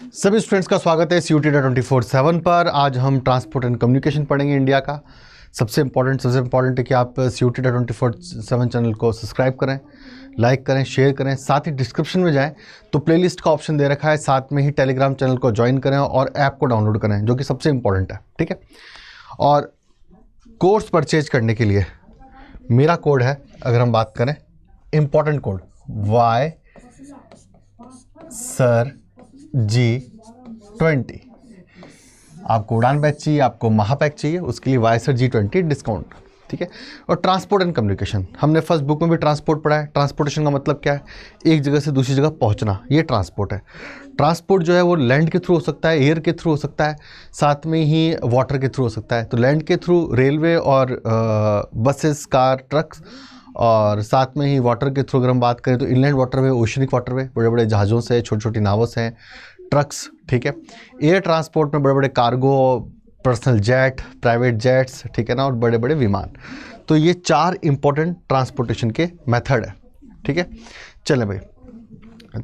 सभी स्टूडेंट्स का स्वागत है CUET 24/7 पर। आज हम ट्रांसपोर्ट एंड कम्युनिकेशन पढ़ेंगे इंडिया का। सबसे इम्पॉर्टेंट है कि आप CUET 24/7 चैनल को सब्सक्राइब करें, लाइक करें, शेयर करें। साथ ही डिस्क्रिप्शन में जाएं तो प्लेलिस्ट का ऑप्शन दे रखा है, साथ में ही टेलीग्राम चैनल को ज्वाइन करें और ऐप को डाउनलोड करें, जो कि सबसे इम्पॉर्टेंट है। ठीक है। और कोर्स परचेज करने के लिए मेरा कोड है, अगर हम बात करें important code Y sir G20। आपको उड़ान बैच चाहिए, आपको महापैक चाहिए, उसके लिए Y सर G20 डिस्काउंट। ठीक है। और ट्रांसपोर्ट एंड कम्युनिकेशन, हमने फर्स्ट बुक में भी ट्रांसपोर्ट पढ़ा है। ट्रांसपोर्टेशन का मतलब क्या है? एक जगह से दूसरी जगह पहुंचना, ये ट्रांसपोर्ट है। ट्रांसपोर्ट जो है वो लैंड के थ्रू हो सकता है, एयर के थ्रू हो सकता है, साथ में ही वाटर के थ्रू हो सकता है। तो लैंड के थ्रू रेलवे और बसेस, कार, ट्रक्स, और साथ में ही वाटर के थ्रू अगर हम बात करें तो इनलैंड वाटरवे, ओशनिक वाटरवे, बड़े बड़े जहाज़ों से, छोटी छोटी नावों से, ट्रक्स। ठीक है। एयर ट्रांसपोर्ट में बड़े बड़े cargo, personal jet, private jets, ठीक है ना, और बड़े बड़े विमान। तो ये 4 इंपॉर्टेंट ट्रांसपोर्टेशन के मेथड है। ठीक है। चले भाई,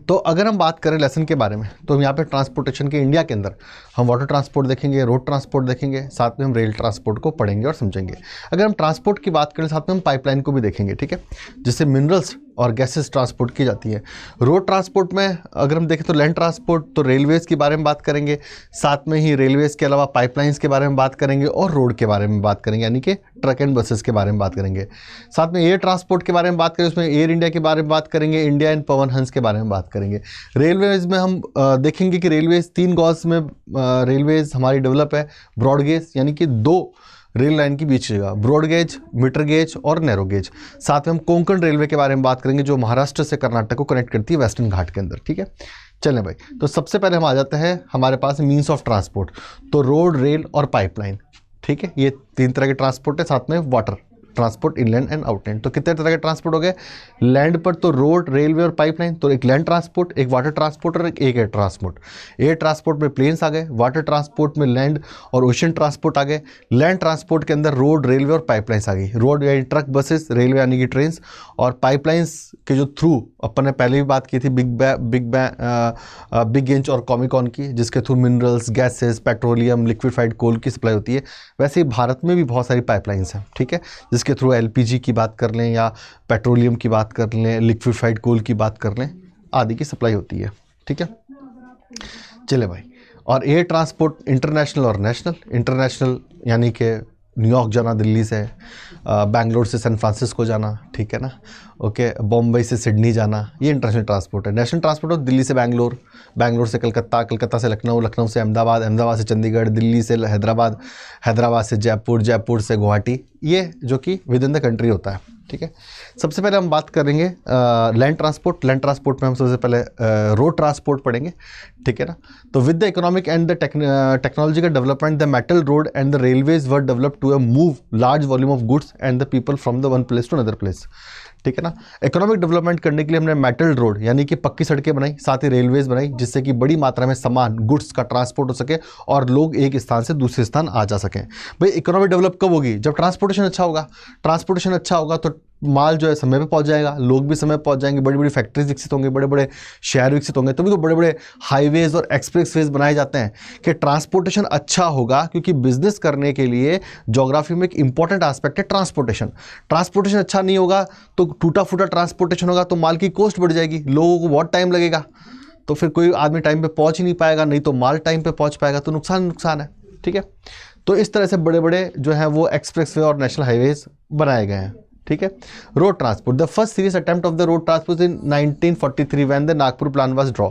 तो अगर हम बात करें लेसन के बारे में, तो हम यहाँ पे ट्रांसपोर्टेशन के इंडिया के अंदर हम वाटर ट्रांसपोर्ट देखेंगे, रोड ट्रांसपोर्ट देखेंगे, साथ में हम रेल ट्रांसपोर्ट को पढ़ेंगे और समझेंगे। अगर हम ट्रांसपोर्ट की बात करें, साथ में हम पाइपलाइन को भी देखेंगे। ठीक है। जिससे मिनरल्स और गैसेस ट्रांसपोर्ट की जाती है। रोड ट्रांसपोर्ट में अगर हम देखें तो लैंड ट्रांसपोर्ट, तो रेलवेज़ के बारे में बात करेंगे, साथ में ही रेलवेज़ के अलावा पाइपलाइंस के बारे में बात करेंगे और रोड के बारे में बात करेंगे, यानी कि ट्रक एंड बसेस के बारे में बात करेंगे। साथ में एयर ट्रांसपोर्ट के बारे में बात करें, उसमें एयर इंडिया के बारे में बात करेंगे, इंडिया एंड पवन हंस के बारे में बात करेंगे। रेलवेज़ में हम देखेंगे कि रेलवेज़ 3 गॉज में रेलवेज़ हमारी डेवलप है। ब्रॉड गेज, यानी कि 2 रेल लाइन की बीच जगह, ब्रॉड गेज, मीटर गेज और नैरो गेज। साथ में हम कोंकण रेलवे के बारे में बात करेंगे, जो महाराष्ट्र से कर्नाटक को कनेक्ट करती है वेस्टर्न घाट के अंदर। ठीक है। चलें भाई, तो सबसे पहले हम आ जाते हैं हमारे पास मीन्स ऑफ ट्रांसपोर्ट, तो रोड, रेल और पाइपलाइन। ठीक है। ये 3 तरह के ट्रांसपोर्ट है। साथ में water transport, inland and outland. तो कितने तरह के ट्रांसपोर्ट हो गए? लैंड पर तो रोड, रेलवे और पाइपलाइन, तो एक लैंड ट्रांसपोर्ट, एक वाटर ट्रांसपोर्ट और एक एयर ट्रांसपोर्ट। एयर ट्रांसपोर्ट में प्लेन्स आ गए, वाटर ट्रांसपोर्ट में लैंड और ओशन ट्रांसपोर्ट आ गए, लैंड ट्रांसपोर्ट के अंदर रोड, रेलवे और पाइपलाइंस आ गई। रोड यानी ट्रक, बसेस, रेलवे यानी कि ट्रेन्स, और पाइपलाइंस के जो थ्रू अपन ने पहले भी बात की थी बिग इंच और कॉमिकॉन की, जिसके through minerals, gases, petroleum, liquefied coal की सप्लाई होती है। वैसे ही भारत में भी बहुत सारी पाइपलाइंस हैं। ठीक है। जिसके थ्रू LPG की बात कर लें या पेट्रोलियम की बात कर लें, लिक्विफाइड कोल की बात कर लें, आदि की सप्लाई होती है। ठीक है। चले भाई, और एयर ट्रांसपोर्ट इंटरनेशनल और नेशनल। इंटरनेशनल यानी कि न्यूयॉर्क जाना दिल्ली से, बैंगलोर से सैन फ्रांसिस्को जाना, ठीक है ना, ओके, बॉम्बे से सिडनी जाना, ये इंटरनेशनल ट्रांसपोर्ट है। नेशनल ट्रांसपोर्ट हो दिल्ली से बैंगलोर, बैंगलोर से कलकत्ता, कलकत्ता से लखनऊ, लखनऊ से अहमदाबाद, अहमदाबाद से चंडीगढ़, दिल्ली से हैदराबाद, हैदराबाद से जयपुर, जयपुर से गुवाहाटी, ये जो कि विद इन द कंट्री होता है। ठीक है। सबसे पहले हम बात करेंगे लैंड ट्रांसपोर्ट। लैंड ट्रांसपोर्ट में हम सबसे पहले रोड ट्रांसपोर्ट पढ़ेंगे। ठीक है ना। तो with the economic and the technological development, the metal road and the railways were developed to move large volume of goods and the people from the one place to another place. ठीक है ना। Economic development करने के लिए हमने metal road यानी कि पक्की सड़कें बनाई, साथ ही रेलवेज बनाई, जिससे कि बड़ी मात्रा में सामान, गुड्स का ट्रांसपोर्ट हो सके और लोग एक स्थान से दूसरे स्थान आ जा सकें। भाई इकोनॉमी डेवलप कब होगी? जब ट्रांसपोर्टेशन अच्छा होगा। ट्रांसपोर्टेशन अच्छा होगा तो माल जो है समय पे पहुंच जाएगा, लोग भी समय पे पहुंच जाएंगे, बड़ी बड़ी फैक्ट्रीज विकसित होंगे, बड़े बड़े शहर विकसित होंगे। तभी तो बड़े बड़े हाईवेज और एक्सप्रेसवेज बनाए जाते हैं कि ट्रांसपोर्टेशन अच्छा होगा, क्योंकि बिजनेस करने के लिए ज्योग्राफी में एक इंपॉर्टेंट एस्पेक्ट है ट्रांसपोर्टेशन। ट्रांसपोर्टेशन अच्छा नहीं होगा तो टूटा फूटा ट्रांसपोर्टेशन होगा तो माल की कॉस्ट बढ़ जाएगी, लोगों को बहुत टाइम लगेगा, तो फिर कोई आदमी टाइम पे पहुंच ही नहीं पाएगा, नहीं तो माल टाइम पे पहुंच पाएगा, तो नुकसान है। ठीक है। तो इस तरह से बड़े बड़े जो है वो एक्सप्रेसवे और नेशनल हाईवेज बनाए गए हैं। ठीक है। Road transport, the first serious attempt of the road transport in 1943 when the Nagpur plan was draw.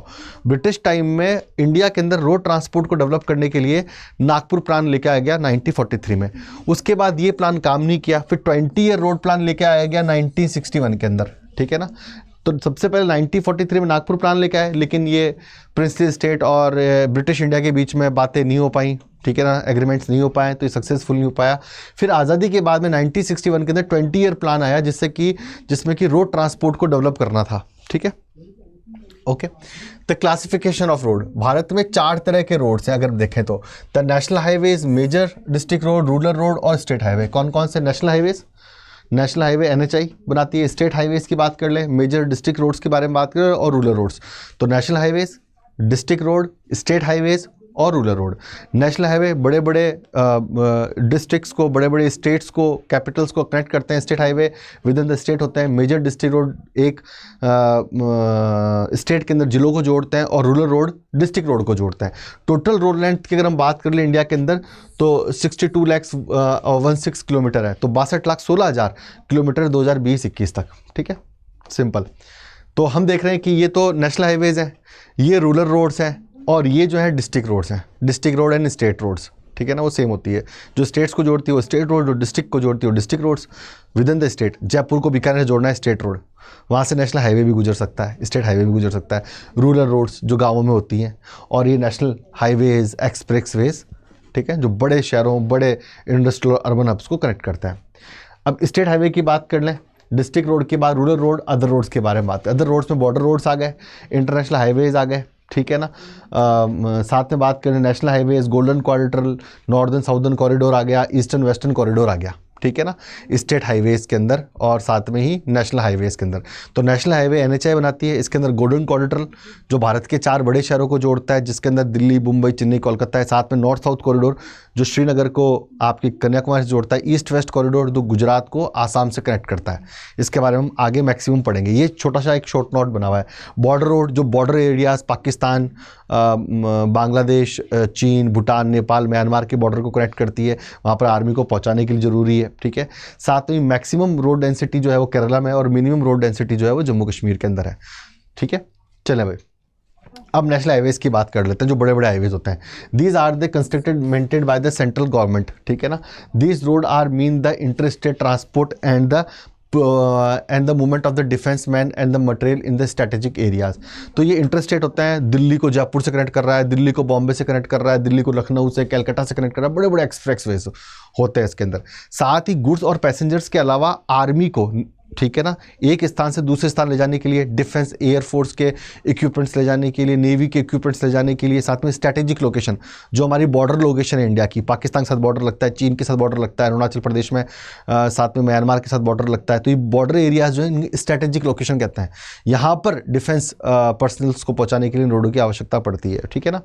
British time में इंडिया के अंदर रोड ट्रांसपोर्ट को डेवलप करने के लिए नागपुर प्लान लेके आया गया 1943 में। उसके बाद ये प्लान काम नहीं किया, फिर 20 ईयर रोड प्लान लेके आया गया 1961 के अंदर। ठीक है ना। तो सबसे पहले 1943 में नागपुर प्लान लेके आए, लेकिन ये प्रिंसली स्टेट और ब्रिटिश इंडिया के बीच में बातें नहीं हो पाई। ठीक है ना, एग्रीमेंट्स नहीं हो पाए, तो ये सक्सेसफुल नहीं हो पाया। फिर आज़ादी के बाद में 1961 के अंदर 20 ईयर प्लान आया, जिसमें कि रोड ट्रांसपोर्ट को डेवलप करना था। ठीक है। Okay. The classification of road, Bharat में 4 तरह के रोड्स हैं अगर देखें तो। The national highways, major district road, rural road और स्टेट हाईवे। कौन कौन से national highways? National highway NHI बनाती है। स्टेट हाईवेज की बात कर ले, मेजर डिस्ट्रिक्ट रोड्स के बारे में बात करें, और रूरल रोड्स। तो national highways district road, state highways और रूरल रोड। नेशनल हाईवे बड़े बड़े डिस्ट्रिक्ट्स को, बड़े बड़े स्टेट्स को, कैपिटल्स को कनेक्ट करते हैं। State highway with in the state होते हैं। मेजर डिस्ट्रिक्ट रोड एक स्टेट के अंदर जिलों को जोड़ते हैं और रूरल रोड डिस्ट्रिक्ट रोड को जोड़ते हैं। टोटल रोड लेंथ की अगर हम बात कर लें इंडिया के अंदर तो 62,16 किलोमीटर है, तो 62,16,000 किलोमीटर 2020-21 तक। ठीक है, सिंपल। तो हम देख रहे हैं कि ये तो नेशनल हाईवेज हैं, ये रूरल रोड्स हैं और ये जो है डिस्ट्रिक्ट रोड्स हैं। District road and state roads, ठीक है ना, वो सेम होती है। जो स्टेट्स को जोड़ती है वो स्टेट रोड, जो डिस्ट्रिक्ट को जोड़ती है वो district roads within the state. Jaipur को बीकानेर जोड़ना है स्टेट रोड, वहाँ से नेशनल हाईवे भी गुजर सकता है, स्टेट हाईवे भी गुजर सकता है। रूरल रोड्स जो गाँवों में होती हैं, और ये नेशनल हाईवेज, एक्सप्रेसवेज, ठीक है, जो बड़े शहरों, बड़े इंडस्ट्रियल अर्बन हब्स को कनेक्ट करता है। अब स्टेट हाईवे की बात कर लें, डिस्ट्रिक्ट रोड के बाद रूरल रोड, अदर रोड्स के बारे में बात। अदर रोड्स में बॉर्डर रोड्स आ गए, इंटरनेशनल हाईवेज आ गए, ठीक है ना। साथ में बात करें national highways, golden quadrilateral, northern southern corridor आ गया, ईस्टर्न वेस्टर्न कॉरिडोर आ गया, ठीक है ना, स्टेट हाईवेज के अंदर और साथ में ही नेशनल हाईवेज के अंदर। तो नेशनल हाईवे NHAI बनाती है, इसके अंदर गोल्डन क्वाड्रिलेटरल जो भारत के 4 बड़े शहरों को जोड़ता है, जिसके अंदर दिल्ली, मुंबई, चेन्नई, कोलकाता है। साथ में नॉर्थ साउथ कॉरिडोर जो श्रीनगर को आपकी कन्याकुमारी से जोड़ता है। ईस्ट वेस्ट कॉरिडोर जो गुजरात को आसाम से कनेक्ट करता है। इसके बारे में हम आगे मैक्सिमम पढ़ेंगे। ये छोटा सा एक शॉर्ट नोट बना हुआ है। बॉर्डर रोड जो बॉर्डर एरियाज पाकिस्तान, बांग्लादेश, चीन, भूटान, नेपाल, म्यांमार के बॉर्डर को कनेक्ट करती है, वहाँ पर आर्मी को पहुँचाने के लिए ज़रूरी है, ठीक है। साथ में मैक्सिमम रोड डेंसिटी जो है वो केरला में और मिनिमम रोड डेंसिटी जो है वो जम्मू कश्मीर के अंदर है, ठीक है। चलें भाई, अब नेशनल हाईवेज की बात कर लेते हैं, जो बड़े बड़े हाईवेज होते हैं। These are the constructed maintained by the central government, ठीक है ना। These road are mean the inter state transport and the movement of the defence man and the material in the strategic areas. तो ये inter state होते हैं, दिल्ली को जयपुर से connect कर रहा है, दिल्ली को बॉम्बे से कनेक्ट कर रहा है, दिल्ली को लखनऊ से, कलकत्ता से कनेक्ट कर रहा है। बड़े बड़े एक्सप्रेसवेज होते हैं इसके अंदर। साथ ही गुड्स और पैसेंजर्स के अलावा आर्मी को, ठीक है ना, एक स्थान से दूसरे स्थान ले जाने के लिए, डिफेंस एयरफोर्स के इक्विपमेंट्स ले जाने के लिए, नेवी के इक्विपमेंट्स ले जाने के लिए, साथ में स्ट्रैटेजिक लोकेशन जो हमारी बॉर्डर लोकेशन है इंडिया की, पाकिस्तान के साथ बॉर्डर लगता है, चीन के साथ बॉर्डर लगता है, अरुणाचल प्रदेश में साथ में म्यांमार के साथ बॉर्डर लगता है। तो ये बॉर्डर एरियाज जो है स्ट्रैटेजिक लोकेशन कहते हैं। यहाँ पर डिफेंस पर्सनल्स को पहुँचाने के लिए रोडों की आवश्यकता पड़ती है, ठीक है ना।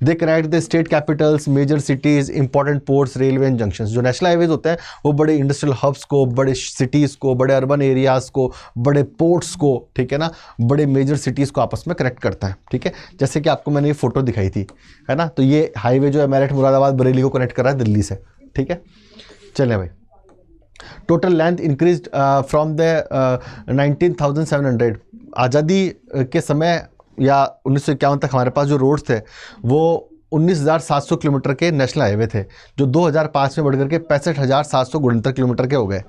They connect the state capitals, major cities, important ports, railway and junction. जो नेशनल हाईवेज होते हैं वो बड़े इंडस्ट्रियल हब्स को, बड़े सिटीज़ को, बड़े अर्बन एरियाज़ को, बड़े पोर्ट्स को, ठीक है ना, बड़े मेजर सिटीज़ को आपस में कनेक्ट करता है, ठीक है। जैसे कि आपको मैंने ये फोटो दिखाई थी, है ना, तो ये हाईवे जो है मेरठ, मुरादाबाद, बरेली को कनेक्ट कर रहा है दिल्ली से, ठीक है। चलें भाई, total length increase from the 19,700। आज़ादी के समय या 1951 तक हमारे पास जो रोड्स थे वो 19,700 किलोमीटर के नेशनल हाईवे थे, जो 2005 में बढ़ करके 65,769 किलोमीटर के हो गए।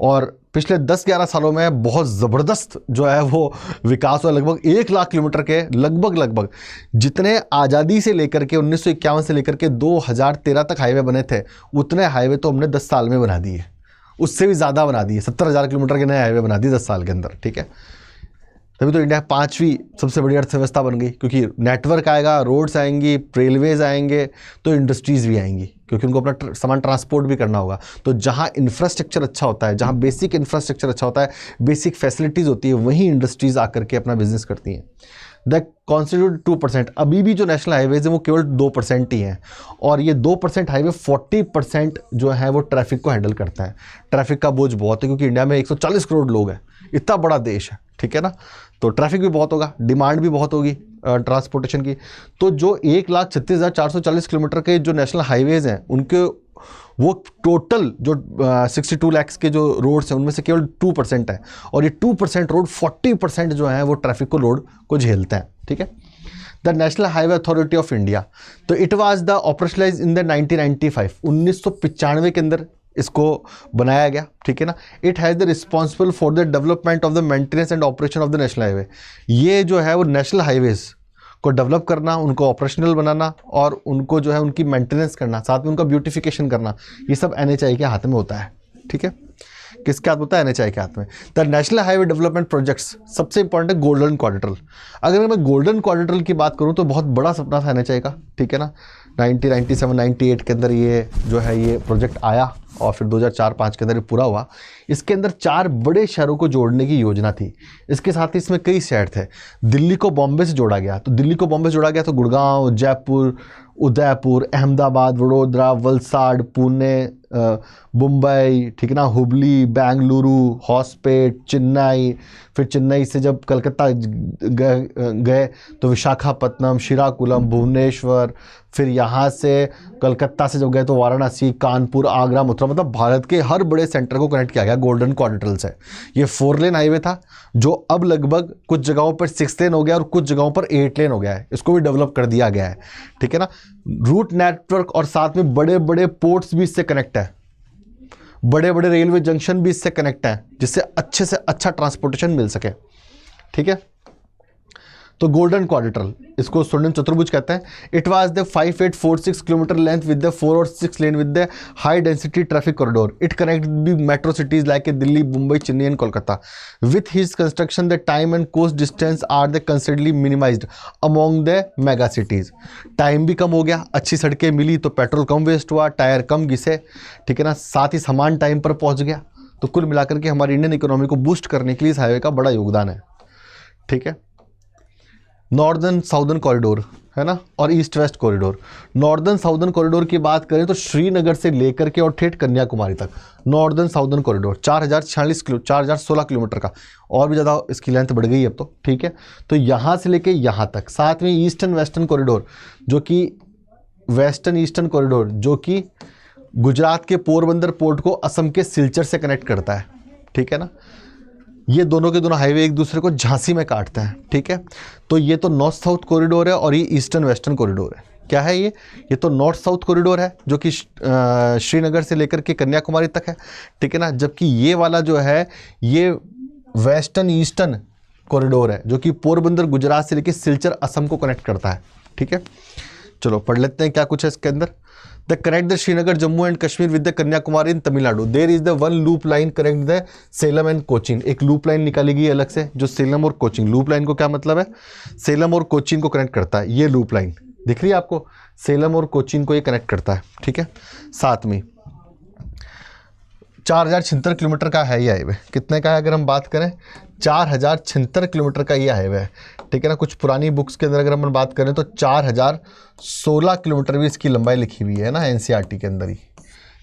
और पिछले 10-11 सालों में बहुत ज़बरदस्त जो है वो विकास हुआ। लगभग 1 लाख किलोमीटर के लगभग जितने आज़ादी से लेकर के 1951 से लेकर के 2013 तक हाईवे बने थे, उतने हाईवे तो हमने 10 साल में बना दिए, उससे भी ज़्यादा बना दिए। 70,000 किलोमीटर के नए हाईवे बना दिए 10 साल के अंदर, ठीक है। तभी तो इंडिया 5वीं सबसे बड़ी अर्थव्यवस्था बन गई, क्योंकि नेटवर्क आएगा, रोड्स आएंगी, रेलवेज आएंगे, तो इंडस्ट्रीज़ भी आएंगी, क्योंकि उनको अपना सामान ट्रांसपोर्ट भी करना होगा। तो जहाँ इंफ्रास्ट्रक्चर अच्छा होता है, जहाँ बेसिक इंफ्रास्ट्रक्चर अच्छा होता है, बेसिक फैसिलिटीज़ होती है, वहीं इंडस्ट्रीज़ आकर के अपना बिजनेस करती हैं। The constitute 2%। अभी भी जो नेशनल हाईवेज है वो केवल 2% ही हैं, और ये 2% हाईवे 40% जो है वो ट्रैफिक को हैंडल करता है। ट्रैफिक का बोझ बहुत है, क्योंकि इंडिया में 140 करोड़ लोग हैं, इतना बड़ा देश है, ठीक है ना। तो ट्रैफिक भी बहुत होगा, डिमांड भी बहुत होगी ट्रांसपोर्टेशन की। तो जो 1,36,440 किलोमीटर के जो नेशनल हाईवेज़ हैं, उनके वो टोटल जो 62 लाख के जो रोड्स हैं उनमें से केवल 2% है, और ये 2% रोड 40% जो है वो ट्रैफिक को लोड को झेलते हैं, ठीक है। The national highway authority of India, तो it was the operationalize in the 1995 के अंदर इसको बनाया गया, ठीक है ना। It has the responsible for the development of the maintenance and operation of the national highway. ये जो है वो नेशनल हाईवेज़ को डेवलप करना, उनको ऑपरेशनल बनाना और उनको जो है उनकी मेंटेनेंस करना, साथ में उनका ब्यूटिफिकेशन करना, ये सब NHAI के हाथ में होता है, ठीक है। किसके हाथ में होता है? NHAI के हाथ में। The national highway development projects, सबसे इंपॉर्टेंट है गोल्डन क्वाड्रिलेटरल। अगर मैं गोल्डन क्वाड्रिलेटरल की बात करूं तो बहुत बड़ा सपना था NHAI का, ठीक है ना। 1997-98 के अंदर ये जो है ये प्रोजेक्ट आया और फिर 2004-05 के अंदर ये पूरा हुआ। इसके अंदर 4 बड़े शहरों को जोड़ने की योजना थी। इसके साथ ही इसमें कई शहर थे। दिल्ली को बॉम्बे से जोड़ा गया, तो दिल्ली को बॉम्बे से जोड़ा गया तो गुड़गांव, जयपुर, उदयपुर, अहमदाबाद, वडोदरा, वलसाड, पुणे, मुंबई, ठीक है ना, हुबली, बेंगलुरु, हॉस्पेट, चेन्नई, फिर चेन्नई से जब कलकत्ता गए तो विशाखापत्तनम, श्रीकाकुलम, भुवनेश्वर, फिर यहाँ से कलकत्ता से जब गए तो वाराणसी, कानपुर, आगरा, मथुरा, मतलब भारत के हर बड़े सेंटर को कनेक्ट किया गया गोल्डन क्वाड्रिलेटरल से। ये 4 लेन हाईवे था जो अब लगभग कुछ जगहों पर 6 लेन हो गया और कुछ जगहों पर 8 लेन हो गया है। इसको भी डेवलप कर दिया गया है, ठीक है ना। रूट नेटवर्क और साथ में बड़े बड़े पोर्ट्स भी इससे कनेक्ट है, बड़े बड़े रेलवे जंक्शन भी इससे कनेक्ट है, जिससे अच्छे से अच्छा ट्रांसपोर्टेशन मिल सके, ठीक है। तो गोल्डन क्वाड्रिलेटरल, इसको स्वर्णिम चतुर्भुज कहते हैं। It was the 5846 kilometre length with the 4 और 6 lane with the high density traffic corridor. It connect the metro cities like Delhi, Mumbai, Chennai and Kolkata. With his construction the time and cost distance are the considerably minimised among the mega cities. Time भी कम हो गया, अच्छी सड़कें मिली तो petrol कम waste हुआ, टायर कम घिसे, ठीक है ना, साथ ही समान टाइम पर पहुंच गया। तो कुल मिलाकर के हमारी इंडियन इकोनॉमी को बूस्ट करने के लिए इस हाईवे का बड़ा योगदान है, ठीक है। नॉर्दर्न साउदर्न कॉरिडोर है ना, और east west corridor. Northern southern corridor की बात करें तो श्रीनगर से लेकर के और ठेठ कन्याकुमारी तक नॉर्दर्न साउदर्न कॉरिडोर 4016 किलोमीटर का, और भी ज़्यादा इसकी लेंथ बढ़ गई अब तो, ठीक है। तो यहाँ से लेके यहाँ तक, साथ में ईस्टर्न वेस्टर्न कॉरिडोर जो कि वेस्टर्न ईस्टर्न कॉरिडोर जो कि गुजरात के पोरबंदर पोर्ट को असम के सिलचर से कनेक्ट करता है, ठीक है ना। ये दोनों के दोनों हाईवे एक दूसरे को झांसी में काटते हैं, ठीक है। तो ये तो नॉर्थ साउथ कॉरिडोर है और ये ईस्टर्न वेस्टर्न कॉरिडोर है। क्या है ये तो नॉर्थ साउथ कॉरिडोर है जो कि श्रीनगर से लेकर के कन्याकुमारी तक है, ठीक है ना। जबकि ये वाला जो है ये वेस्टर्न ईस्टर्न कॉरिडोर है जो कि पोरबंदर गुजरात से लेकर सिलचर असम को कनेक्ट करता है, ठीक है। चलो पढ़ लेते हैं क्या कुछ है इसके अंदर। The connect the Srinagar Jammu and Kashmir with the Kanyakumari in Tamil Nadu. There is the 1 loop line connect the Salem and Cochin. एक लूप लाइन निकाली गई अलग से जो सेलम और कोचीन, लूप लाइन को क्या मतलब है, सेलम और कोचीन को कनेक्ट करता है। ये लूप लाइन दिख रही है आपको, सेलम और कोचीन को ये कनेक्ट करता है, ठीक है। साथ में 4076 किलोमीटर का है ये हाईवे। कितने का है अगर हम बात करें, 4076 किलोमीटर का ये हाईवे है, ठीक है ना। कुछ पुरानी बुक्स के अंदर अगर हम बात करें तो 4016 किलोमीटर भी इसकी लंबाई लिखी हुई है ना एनसीईआरटी के अंदर ही,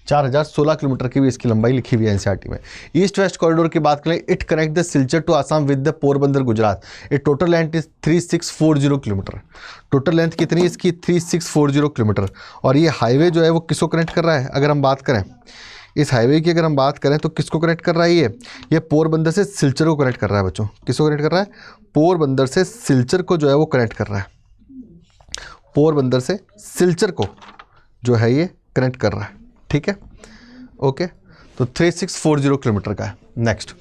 4016 किलोमीटर की भी इसकी लंबाई लिखी हुई है एनसीईआरटी में। ईस्ट वेस्ट कॉरिडोर की बात करें, it connect the Silchar to Assam with the Porbandar Gujarat. It total length is 3640 kilometre. Total length कितनी है इसकी, 3640 किलोमीटर। और ये हाईवे जो है वो किसको कनेक्ट कर रहा है, अगर हम बात करें इस हाईवे की, अगर हम बात करें तो किसको कनेक्ट कर रहा है ये पोरबंदर से सिलचर को कनेक्ट कर रहा है बच्चों। किसको कनेक्ट कर रहा है, पोरबंदर से सिलचर को जो है वो कनेक्ट कर रहा है। पोरबंदर से सिलचर को जो है ये कनेक्ट कर रहा है, ठीक है, ओके। तो 3640 किलोमीटर का है। नेक्स्ट,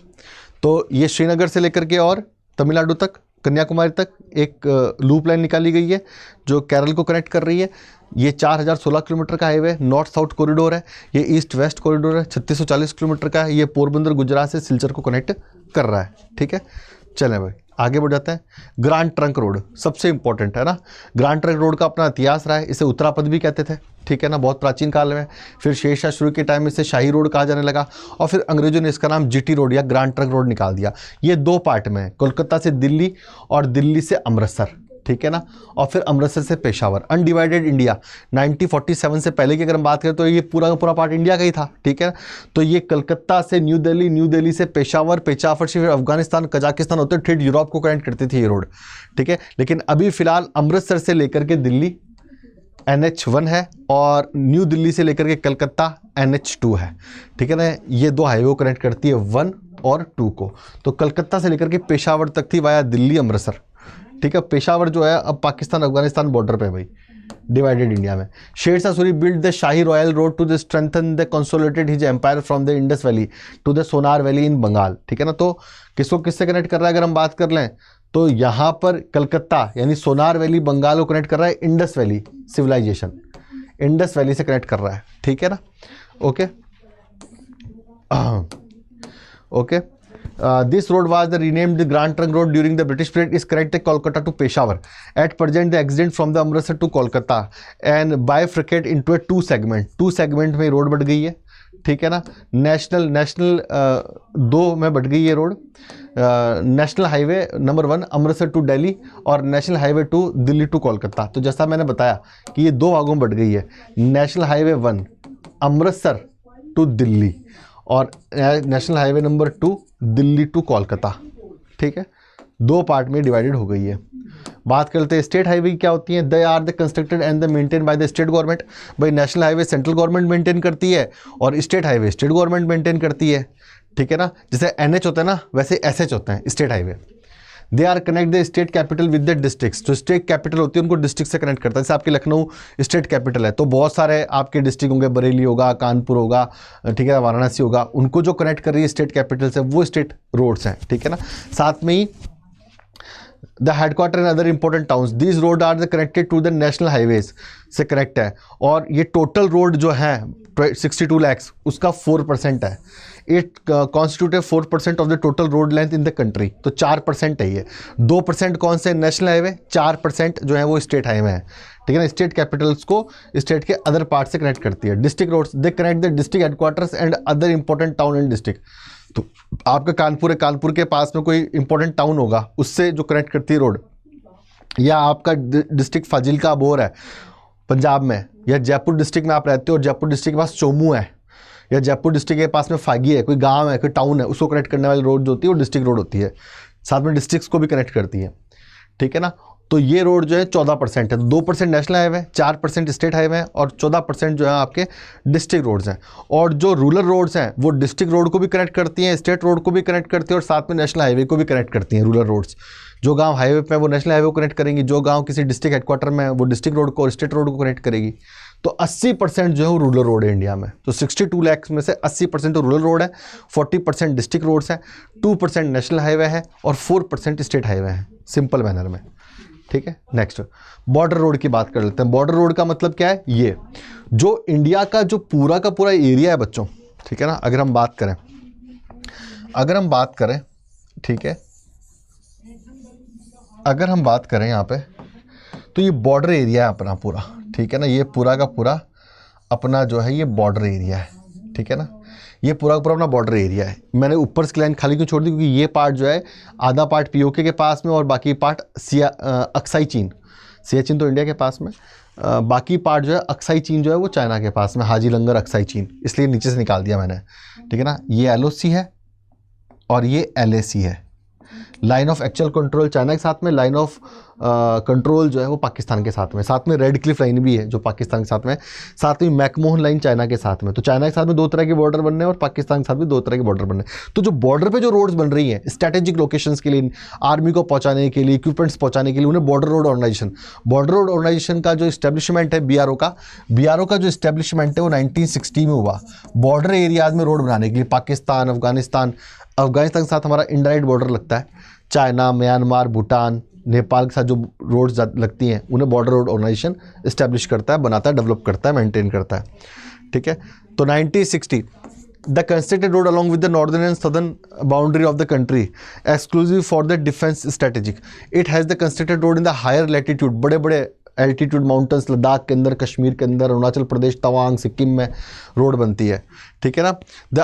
तो ये श्रीनगर से लेकर के और तमिलनाडु तक, कन्याकुमारी तक एक लूप लाइन निकाली गई है जो केरल को कनेक्ट कर रही है। ये 4016 किलोमीटर का हाईवे नॉर्थ साउथ कॉरिडोर है। ये ईस्ट वेस्ट कॉरिडोर है, 3640 किलोमीटर का है। ये पोरबंदर गुजरात से सिलचर को कनेक्ट कर रहा है, ठीक है। चलें भाई आगे बढ़ जाते हैं। ग्रांड ट्रंक रोड सबसे इंपॉर्टेंट है ना। ग्रांड ट्रंक रोड का अपना इतिहास रहा है, इसे उत्तरापथ भी कहते थे, ठीक है ना, बहुत प्राचीन काल में। फिर शेरशाह शुरू के टाइम में इसे शाही रोड कहा जाने लगा और फिर अंग्रेजों ने इसका नाम जीटी रोड या ग्रांड ट्रंक रोड निकाल दिया। ये 2 पार्ट में है, कोलकाता से दिल्ली और दिल्ली से अमृतसर, ठीक है ना, और फिर अमृतसर से पेशावर। अनडिवाइडेड इंडिया 1947 से पहले की अगर हम बात करें तो ये पूरा का पूरा पार्ट इंडिया का ही था, ठीक है। तो ये कलकत्ता से न्यू दिल्ली, न्यू दिल्ली से पेशावर, पेशावर से फिर अफगानिस्तान, कजाकिस्तान होते ठेठ यूरोप को कनेक्ट करती थी ये रोड, ठीक है। लेकिन अभी फिलहाल अमृतसर से लेकर के दिल्ली NH1 है और न्यू दिल्ली से लेकर के कलकत्ता NH2 है, ठीक है ना। ये 2 हाईवे को कनेक्ट करती है 1 और 2 को। तो कलकत्ता से लेकर के पेशावर तक थी वाया दिल्ली अमृतसर, ठीक है। पेशावर जो है अब पाकिस्तान अफगानिस्तान बॉर्डर पे भाई, डिवाइडेड इंडिया में। Shershah Suri build the Shahi royal road to the strengthen the consolidated his empire from the Indus valley to the Sonar valley in Bengal, ठीक है ना। तो किसको किससे कनेक्ट कर रहा है अगर हम बात कर लें तो यहाँ पर कलकत्ता यानी सोनार वैली बंगाल को कनेक्ट कर रहा है Indus valley civilisation, Indus valley से कनेक्ट कर रहा है, ठीक है ना, okay. Okay, this road was the renamed the Grand Trunk Road during the British period, is connected Kolkata to Peshawar. At present the accident from the Amritsar to Kolkata and bifurcate into a two segment में road बढ़ गई है, ठीक है ना. National 2 में बढ़ गई है road. National highway number 1 Amritsar to Delhi और national highway 2 Delhi to Kolkata. तो जैसा मैंने बताया कि ये 2 भागों में बढ़ गई है. National highway 1 Amritsar to Delhi और national highway number 2 Delhi to Kolkata, ठीक है, 2 पार्ट में डिवाइडेड हो गई है. बात करते हैं स्टेट हाईवे की क्या होती है. They are the constructed and the maintain by the state government. भाई national highway central government maintain करती है और state highway state government maintain करती है, ठीक है ना. जैसे NH होता है ना, वैसे SH होते हैं state highway. They are connect the state capital with the districts. जो स्टेट कैपिटल होती है उनको डिस्ट्रिक्ट से कनेक्ट करता है. जैसे आपके लखनऊ स्टेट कैपिटल है तो बहुत सारे आपके डिस्ट्रिक्ट होंगे, बरेली होगा, कानपुर होगा, ठीक है, वाराणसी होगा. उनको जो कनेक्ट कर रही है स्टेट कैपिटल से वो स्टेट रोड्स हैं, ठीक है ना. साथ में ही the headquarter and other important towns, these road are the connected to the national highways से कनेक्ट है. और ये टोटल रोड जो है 62 lakhs उसका 4% है. It constitute 4% of the total road length in the country. तो 4% है ये. 2% कौन से नेशनल हाईवे, 4% जो है वो स्टेट हाईवे है, ठीक है ना. स्टेट कैपिटल्स को स्टेट के अदर पार्ट से कनेक्ट करती है. District roads they connect the district headquarters and other important town and district. तो आपका कानपुर है, कानपुर के पास में कोई इंपॉर्टेंट टाउन होगा उससे जो कनेक्ट करती है रोड. या आपका डिस्ट्रिक्ट फाजिल्का अबोहर है पंजाब में, या जयपुर डिस्ट्रिक्ट में आप रहते हो और जयपुर डिस्ट्रिक्ट के पास चोमू है, या जयपुर डिस्ट्रिक्ट के पास में फागी है, कोई गांव है, कोई टाउन है, उसको कनेक्ट करने वाली रोड जो होती है वो डिस्ट्रिक्ट रोड होती है. साथ में डिस्ट्रिक्ट्स को भी कनेक्ट करती है, ठीक है ना. तो ये रोड जो है 14% है. 2% नेशनल हाईवे, 4% स्टेट हाईवे है और 14% जो है आपके डिस्ट्रिक्ट रोड्स हैं. और जो रूरल रोड्स हैं वो डिस्ट्रिक्ट रोड को भी कनेक्ट करती हैं, स्टेट रोड को भी कनेक्ट करती हैं और साथ में नेशनल हाईवे को भी कनेक्ट करती हैं. रूरल रोड्स जो गांव हाईवे पे है वो नेशनल हाईवे को कनेक्ट करेंगी, जो गांव किसी डिस्ट्रिक्ट हेडक्वार्टर में है वो डिस्ट्रिक्ट रोड को और स्टेट रोड को कनेक्ट करेगी. तो 80% जो है वो रूरल रोड है इंडिया में. तो 62 lakhs में से 80% तो रूरल रोड है, 40% डिस्ट्रिक्ट रोड्स हैं, 2% नेशनल हाईवे है और 4% स्टेट हाईवे है, सिंपल मैनर में, ठीक है. नेक्स्ट बॉर्डर रोड की बात कर लेते हैं. बॉर्डर रोड का मतलब क्या है, ये जो इंडिया का जो पूरा का पूरा एरिया है बच्चों, ठीक है ना. अगर हम बात करें ठीक है, अगर हम बात करें यहाँ पे तो ये बॉर्डर एरिया है अपना पूरा, ठीक है ना. ये पूरा का पूरा अपना जो है ये बॉर्डर एरिया है, ठीक है ना. ये पूरा का पूरा अपना बॉर्डर एरिया है. मैंने ऊपर की लाइन खाली क्यों छोड़ दी, क्योंकि ये पार्ट जो है आधा पार्ट POK के पास में और बाकी पार्ट अक्साई चीन, सियाचिन तो इंडिया के पास में, बाकी पार्ट जो है अक्साई चीन जो है वो चाइना के पास में, हाजी लंगर अक्साई चीन, इसलिए नीचे से निकाल दिया मैंने, ठीक है ना. ये LOC है और ये LAC है. Line of actual control China के साथ में, लाइन ऑफ कंट्रोल जो है वो पाकिस्तान के साथ में. साथ में रेड क्लिफ लाइन भी है जो पाकिस्तान के साथ में, साथ में मैकमोहन लाइन चाइना के साथ में. तो चाइना के साथ में 2 तरह के बॉर्डर बनने और पाकिस्तान के साथ भी 2 तरह के बॉर्डर बनने. तो जो बॉर्डर पे जो रोड्स बन रही हैं स्ट्रैटेजिक लोकेशंस के लिए, आर्मी को पहुंचाने के लिए, इक्विपमेंट्स पहुंचाने के लिए, उन्हें बॉर्डर रोड ऑर्गेनाइजेशन का जो इस्टेब्लिशमेंट है BRO का जो इस्टेब्लिशमेंट है वो 1960 में हुआ, बॉर्डर एरियाज में रोड बनाने के लिए. पाकिस्तान, अफगानिस्तान के साथ हमारा इनडायरेक्ट बॉर्डर लगता है, चाइना, म्यांमार, भूटान, नेपाल के साथ जो रोड्स लगती हैं उन्हें बॉर्डर रोड ऑर्गेनाइजेशन इस्टेब्लिश करता है, बनाता है, डेवलप करता है, मेंटेन करता है, ठीक है. तो 1960 the constructed road along with the northern and southern boundary of the country exclusive for the defence strategic. It has the constructed road in the higher latitude, बड़े बड़े एल्टीट्यूड माउंटेन्स, लद्दाख के अंदर, कश्मीर के अंदर, अरुणाचल प्रदेश, तवांग, सिक्किम में रोड बनती है, ठीक है ना. The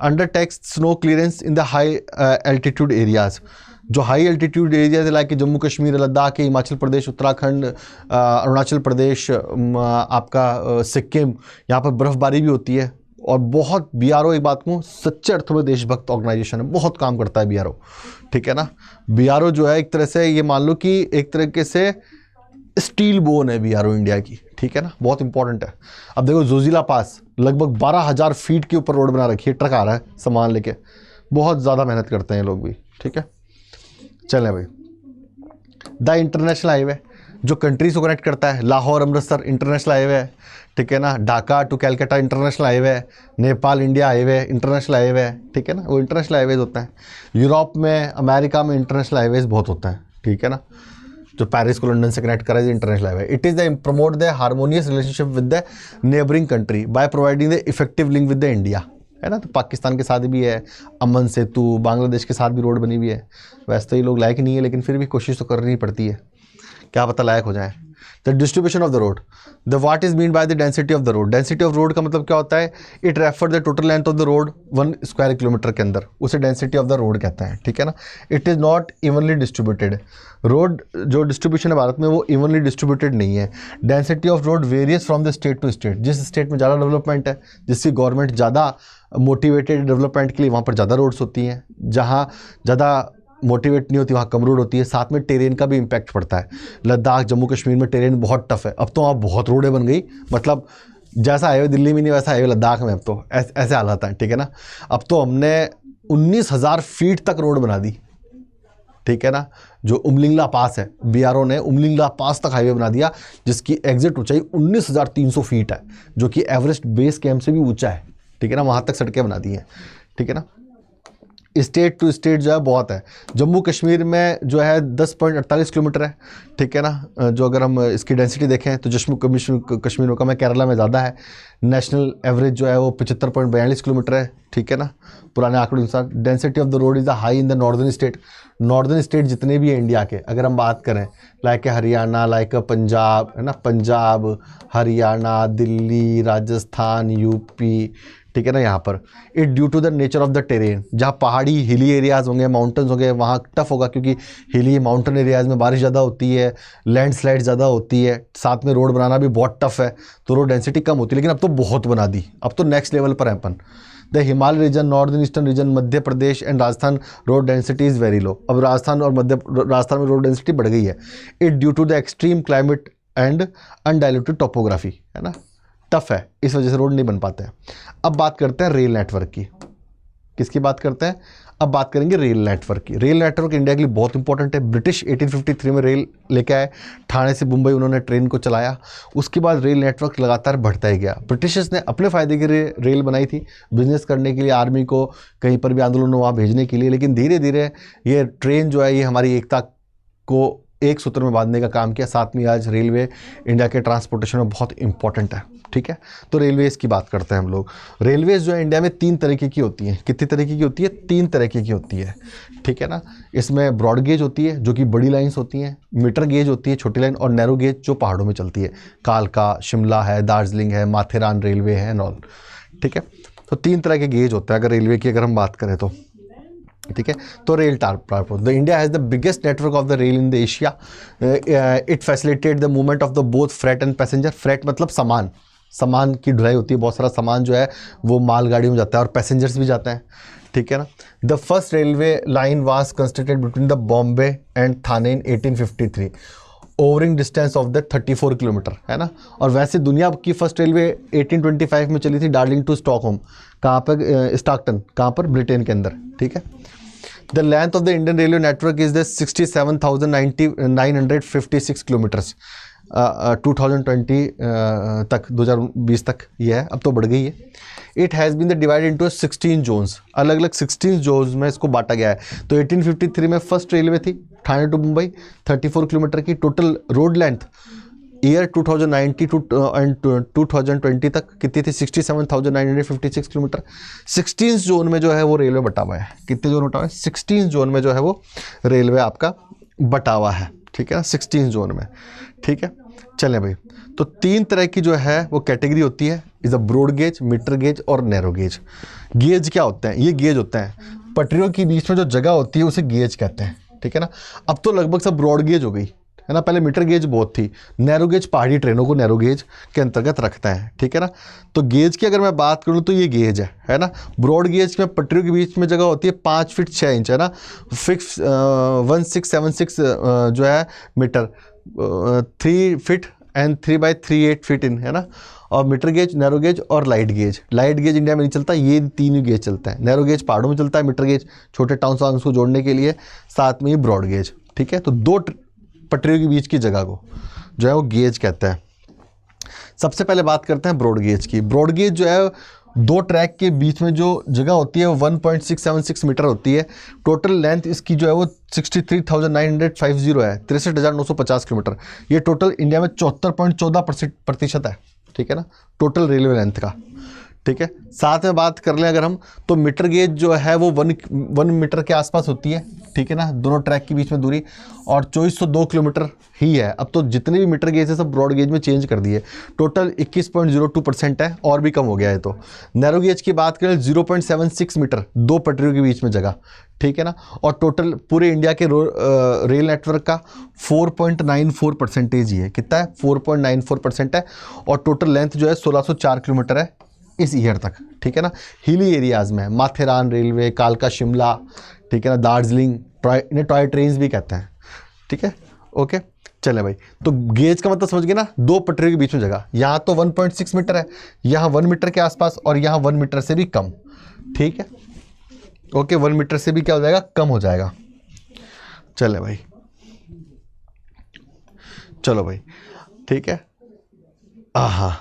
undertakes snow clearance in the high altitude areas. जो high altitude areas like Jammu Kashmir, Ladakh, Himachal Pradesh, Uttarakhand, Arunachal Pradesh, आपका सिक्किम, यहाँ पर बर्फ़बारी भी होती है. और बहुत BRO, एक बात कहूँ, सच्चे अर्थों में देशभक्त ऑर्गेनाइजेशन है, बहुत काम करता है BRO, ठीक है ना. BRO जो है एक तरह से ये मान लो कि एक तरीके से स्टील बोन है BRO इंडिया की, ठीक है ना, बहुत इंपॉर्टेंट है. अब देखो जोजिला पास लगभग 12,000 फीट के ऊपर रोड बना रखी है, ट्रक आ रहा है सामान लेके, बहुत ज़्यादा मेहनत करते हैं लोग भी, ठीक है. चलें भाई, द इंटरनेशनल हाईवे जो कंट्रीज को कनेक्ट करता है, लाहौर अमृतसर इंटरनेशनल हाईवे है, ठीक है ना. Dhaka to Calcutta international highway है. Nepal India highway international highway है, ठीक है ना. वो इंटरनेशनल हाईवेज होते हैं. यूरोप में, अमेरिका में इंटरनेशनल हाईवेज बहुत होते हैं, ठीक है ना. जो पेरिस को लंदन से कनेक्ट करा है international highway. It is the promote the harmonious relationship with the neighbouring country by providing the effective link with the India. है ना। तो पाकिस्तान के साथ भी है, अमन सेतु, बांग्लादेश के साथ भी रोड बनी हुई है। वैसे तो ये लोग लायक नहीं है, लेकिन फिर भी कोशिश तो करनी पड़ती है, क्या पता लायक हो जाए। The distribution of the road, the what is mean by the density of the road. Density of road का मतलब क्या होता है? It refer the total length of the road 1 square kilometre के अंदर, उसे डेंसिटी ऑफ द रोड कहते हैं, ठीक है ना। It is not evenly distributed. Road जो डिस्ट्रीब्यूशन है भारत में वो इवनली डिस्ट्रीब्यूटेड नहीं है। Density of road varies from the state to state. जिस स्टेट में ज़्यादा डेवलपमेंट है, जिसकी गवर्नमेंट ज़्यादा मोटिवेटेड डेवलपमेंट के लिए, वहाँ पर ज़्यादा रोड्स होती हैं। जहाँ ज़्यादा मोटिवेट नहीं होती वहाँ कम रोड होती है। साथ में टेरेन का भी इम्पैक्ट पड़ता है। लद्दाख, जम्मू कश्मीर में टेरेन बहुत टफ है। अब तो वहाँ बहुत रोडें बन गई, मतलब जैसा हाईवे दिल्ली में नहीं वैसा हाईवे लद्दाख में अब तो ऐसे हालात हैं, ठीक है ना। अब तो हमने 19,000 फीट तक रोड बना दी, ठीक है ना। जो उमलिंगला पास है, BRO ने उमलिंगला पास तक हाईवे बना दिया, जिसकी एग्जिट ऊंचाई 19,300 फीट है, जो कि एवरेस्ट बेस कैंप से भी ऊंचा है, ठीक है ना। वहाँ तक सड़कें बना दी हैं, ठीक है ना। स्टेट टू स्टेट जो है बहुत है। जम्मू कश्मीर में जो है 10.48 किलोमीटर है, ठीक है ना। जो अगर हम इसकी डेंसिटी देखें तो जम्मू कश्मीर में कम है, केरला में ज़्यादा है। नेशनल एवरेज जो है वो 75.42 किलोमीटर है, ठीक है ना, पुराने आंकड़ों के अनुसार। Density of the road is the high in the northern state. Northern state जितने भी हैं इंडिया के, अगर हम बात करें लाइक हरियाणा, लाइक पंजाब, है ना, पंजाब, हरियाणा, दिल्ली, राजस्थान, यूपी, ठीक है ना। यहाँ पर it due to the nature of the terrain, जहाँ पहाड़ी हिली एरियाज़ होंगे, माउंटेन्स होंगे, वहाँ टफ होगा, क्योंकि हिली माउंटेन एरियाज़ में बारिश ज़्यादा होती है, लैंडस्लाइड ज़्यादा होती है, साथ में रोड बनाना भी बहुत टफ है, तो रोड डेंसिटी कम होती है। लेकिन अब तो बहुत बना दी, अब तो नेक्स्ट लेवल पर है अपन। The Himalaya region, northern eastern region, Madhya Pradesh and Rajasthan, road density is very low. अब राजस्थान में रोड डेंसिटी बढ़ गई है। It due to the extreme climate and undiluted topography, है ना, टफ है, इस वजह से रोड नहीं बन पाते हैं। अब बात करते हैं रेल नेटवर्क की। किसकी बात करते हैं? अब बात करेंगे रेल नेटवर्क की। रेल नेटवर्क इंडिया के लिए बहुत इंपॉर्टेंट है। ब्रिटिश 1853 में रेल लेके आए, ठाणे से मुंबई उन्होंने ट्रेन को चलाया। उसके बाद रेल नेटवर्क लगातार बढ़ता ही गया। ब्रिटिशर्स ने अपने फ़ायदे के लिए रेल बनाई थी, बिजनेस करने के लिए, आर्मी को कहीं पर भी आंदोलन वहाँ भेजने के लिए। लेकिन धीरे धीरे ये ट्रेन जो है ये हमारी एकता को एक सूत्र में बांधने का काम किया। साथ में आज रेलवे इंडिया के ट्रांसपोर्टेशन में बहुत इंपॉर्टेंट है, ठीक है। तो रेलवेज़ की बात करते हैं हम लोग। रेलवेज़ जो है इंडिया में 3 तरीके की होती हैं। कितनी तरीके की होती है? 3 तरीके की होती है, ठीक है ना। इसमें ब्रॉड गेज होती है, जो कि बड़ी लाइन्स होती हैं, मीटर गेज होती है, छोटी लाइन, और नैरो गेज जो पहाड़ों में चलती है। कालका, शिमला है, दार्जिलिंग है, माथेरान रेलवे है, नॉल, ठीक है। तो 3 तरह के गेज होता है अगर रेलवे की अगर हम बात करें तो, ठीक है। तो rail transport, the India has the biggest network of the rail in the Asia. It facilitate the movement of the both freight and passenger. Freight मतलब सामान की ढुलाई होती है, बहुत सारा सामान जो है वो मालगाड़ियों में जाता है, और पैसेंजर्स भी जाते हैं, ठीक है ना। The first railway line was constructed between the Bombay and Thane in 1853, ovarian distance of the 34 kilometre, है ना। और वैसे दुनिया की फर्स्ट रेलवे 1825 में चली थी, डार्लिंग टू स्टॉकहोम। कहाँ पर? स्टॉकटन। कहाँ पर? ब्रिटेन के अंदर, ठीक है। The length of the Indian railway network is the 67,956 kilometres 2020 तक, 2020 तक ये है, अब तो बढ़ गई है। It has been the divide into 16 zones, अलग अलग 16 जोन्स में इसको बांटा गया है। तो 1853 में फर्स्ट रेलवे थी ठाणे टू मुंबई, 34 किलोमीटर की। Total road length year 2090 and 2020 तक कितनी थी? 67,956 किलोमीटर। 16 जोन में जो है वो रेलवे बटा हुआ है। कितने जोन बटा हुआ है? 16 जोन में जो है वो रेलवे आपका बटा हुआ है, ठीक है ना, 16 जोन में, ठीक है। चलें भाई, तो 3 तरह की जो है वो कैटेगरी होती है, is a broad gauge, metre gauge और नैरो गेज। गेज क्या होते हैं? ये गेज होते हैं पटरियों के बीच में जो जगह होती है उसे गेज कहते हैं, ठीक है ना। अब तो लगभग सब ब्रॉड गेज हो गई, है ना। पहले मीटर गेज बहुत थी। नैरो गेज पहाड़ी ट्रेनों को नैरो गेज के अंतर्गत रखता है, ठीक है ना। तो गेज की अगर मैं बात करूँ तो ये गेज है ना। ब्रॉड गेज में पटरियों के बीच में जगह होती है 5 फीट 6 इंच, है ना। फिक्स 1676 जो है metre, 3 feet and 3/38 feet in, है ना। और मीटर गेज, नैरो गेज और light gauge. Light gauge India में नहीं चलता, ये 3 ही गेज चलता है। नैरो गेज पहाड़ों में चलता है, मीटर गेज छोटे टाउन को जोड़ने के लिए, साथ में ही ब्रॉड गेज, ठीक है। तो 2 पटरियों के बीच की जगह को जो है वो गेज कहते हैं। सबसे पहले बात करते हैं ब्रॉड गेज की। ब्रॉड गेज जो है 2 ट्रैक के बीच में जो जगह होती है वो 1.676 मीटर होती है। टोटल लेंथ इसकी जो है वो 63,950 है, 63,950 किलोमीटर। ये टोटल इंडिया में 74.14% है, ठीक है ना, टोटल रेलवे लेंथ का, ठीक है। साथ में बात कर लें अगर हम, तो मीटर गेज जो है वो 1 मीटर के आसपास होती है, ठीक है ना, दोनों ट्रैक के बीच में दूरी, और 2402 किलोमीटर ही है। अब तो जितने भी मीटर गेज है सब ब्रॉड गेज में चेंज कर दिए। टोटल 21.02% है, और भी कम हो गया है। तो नैरो गेज की बात करें 0.76 मीटर, 2 पटरियों के बीच में जगह, ठीक है ना। और टोटल पूरे इंडिया के रेल नेटवर्क का 4.94% ही है। कितना है? 4.94% है। और टोटल लेंथ जो है 1604 किलोमीटर है इस ईयर तक, ठीक है ना। हिली एरियाज में माथेरान रेलवे, कालका शिमला, ठीक है ना, दार्जिलिंग, इन्हें टॉय ट्रेन्स भी कहते हैं, ठीक है। ओके, चले भाई, तो गेज का मतलब समझ गए ना, 2 पटरियों के बीच में जगह। यहाँ तो 1.6 मीटर है, यहाँ 1 मीटर के आसपास, और यहाँ 1 मीटर से भी कम, ठीक है। ओके, 1 मीटर से भी क्या हो जाएगा? कम हो जाएगा। चले भाई, चलो भाई, ठीक है। हाँ,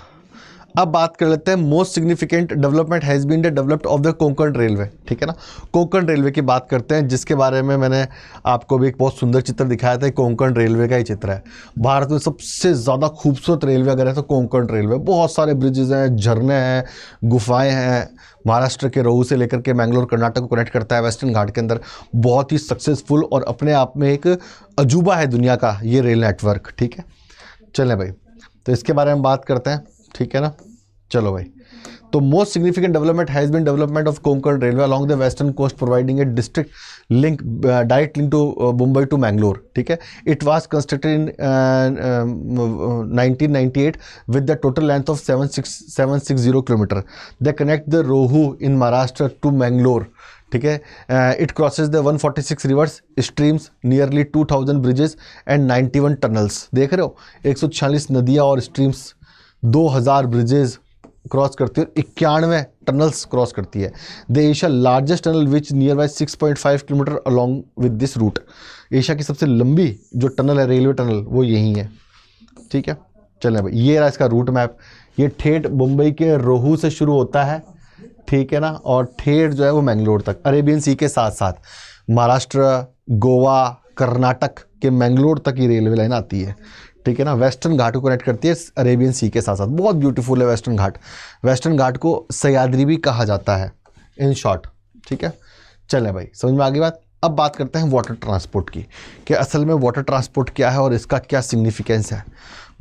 अब बात कर लेते हैं most significant development has been the developed of the Konkan railway, ठीक है ना। कोंकण रेलवे की बात करते हैं, जिसके बारे में मैंने आपको भी एक बहुत सुंदर चित्र दिखाया था। कोंकण रेलवे का ही चित्र है। भारत में सबसे ज़्यादा खूबसूरत रेलवे अगर है तो कोंकण रेलवे। बहुत सारे ब्रिजेज़ हैं, झरने हैं, गुफाएँ हैं। महाराष्ट्र के रोहू से लेकर के मैंगलोर कर्नाटक को कनेक्ट करता है वेस्टर्न घाट के अंदर। बहुत ही सक्सेसफुल और अपने आप में एक अजूबा है दुनिया का ये रेल नेटवर्क, ठीक है। चलें भाई, तो इसके बारे में बात करते हैं, ठीक है ना। चलो भाई, तो most significant development has been development of Konkan railway along the western coast, providing a district link, direct link to Mumbai to Mangalore, ठीक है। It was constructed in 1998 with the total length of 760 kilometre. They connect the Roha in Maharashtra to Mangalore, ठीक है। It crosses the 146 rivers streams, nearly 2000 bridges and 91 tunnels. देख रहे हो, 146 नदियाँ और streams, 2000 bridges cross करती है, 91 टनल्स क्रॉस करती है। The Asia largest tunnel which near by 6.5 kilometre along with this route. Asia की सबसे लंबी जो टनल है, रेलवे टनल, वो यही है, ठीक है। चलें भाई, ये रहा इसका रूट मैप। ये ठेठ मुंबई के रोहू से शुरू होता है, ठीक है ना, और ठेठ जो है वो मैंगलोर तक, अरेबियन सी के साथ साथ महाराष्ट्र, गोवा, कर्नाटक के मैंगलोर तक की रेलवे लाइन आती है, ठीक है ना। वेस्टर्न घाट को कनेक्ट करती है अरेबियन सी के साथ साथ। बहुत ब्यूटीफुल है वेस्टर्न घाट। वेस्टर्न घाट को सह्याद्री भी कहा जाता है इन शॉर्ट, ठीक है। चलें भाई, समझ में आ गई बात। अब बात करते हैं वाटर ट्रांसपोर्ट की, कि असल में वाटर ट्रांसपोर्ट क्या है और इसका क्या सिग्निफिकेंस है।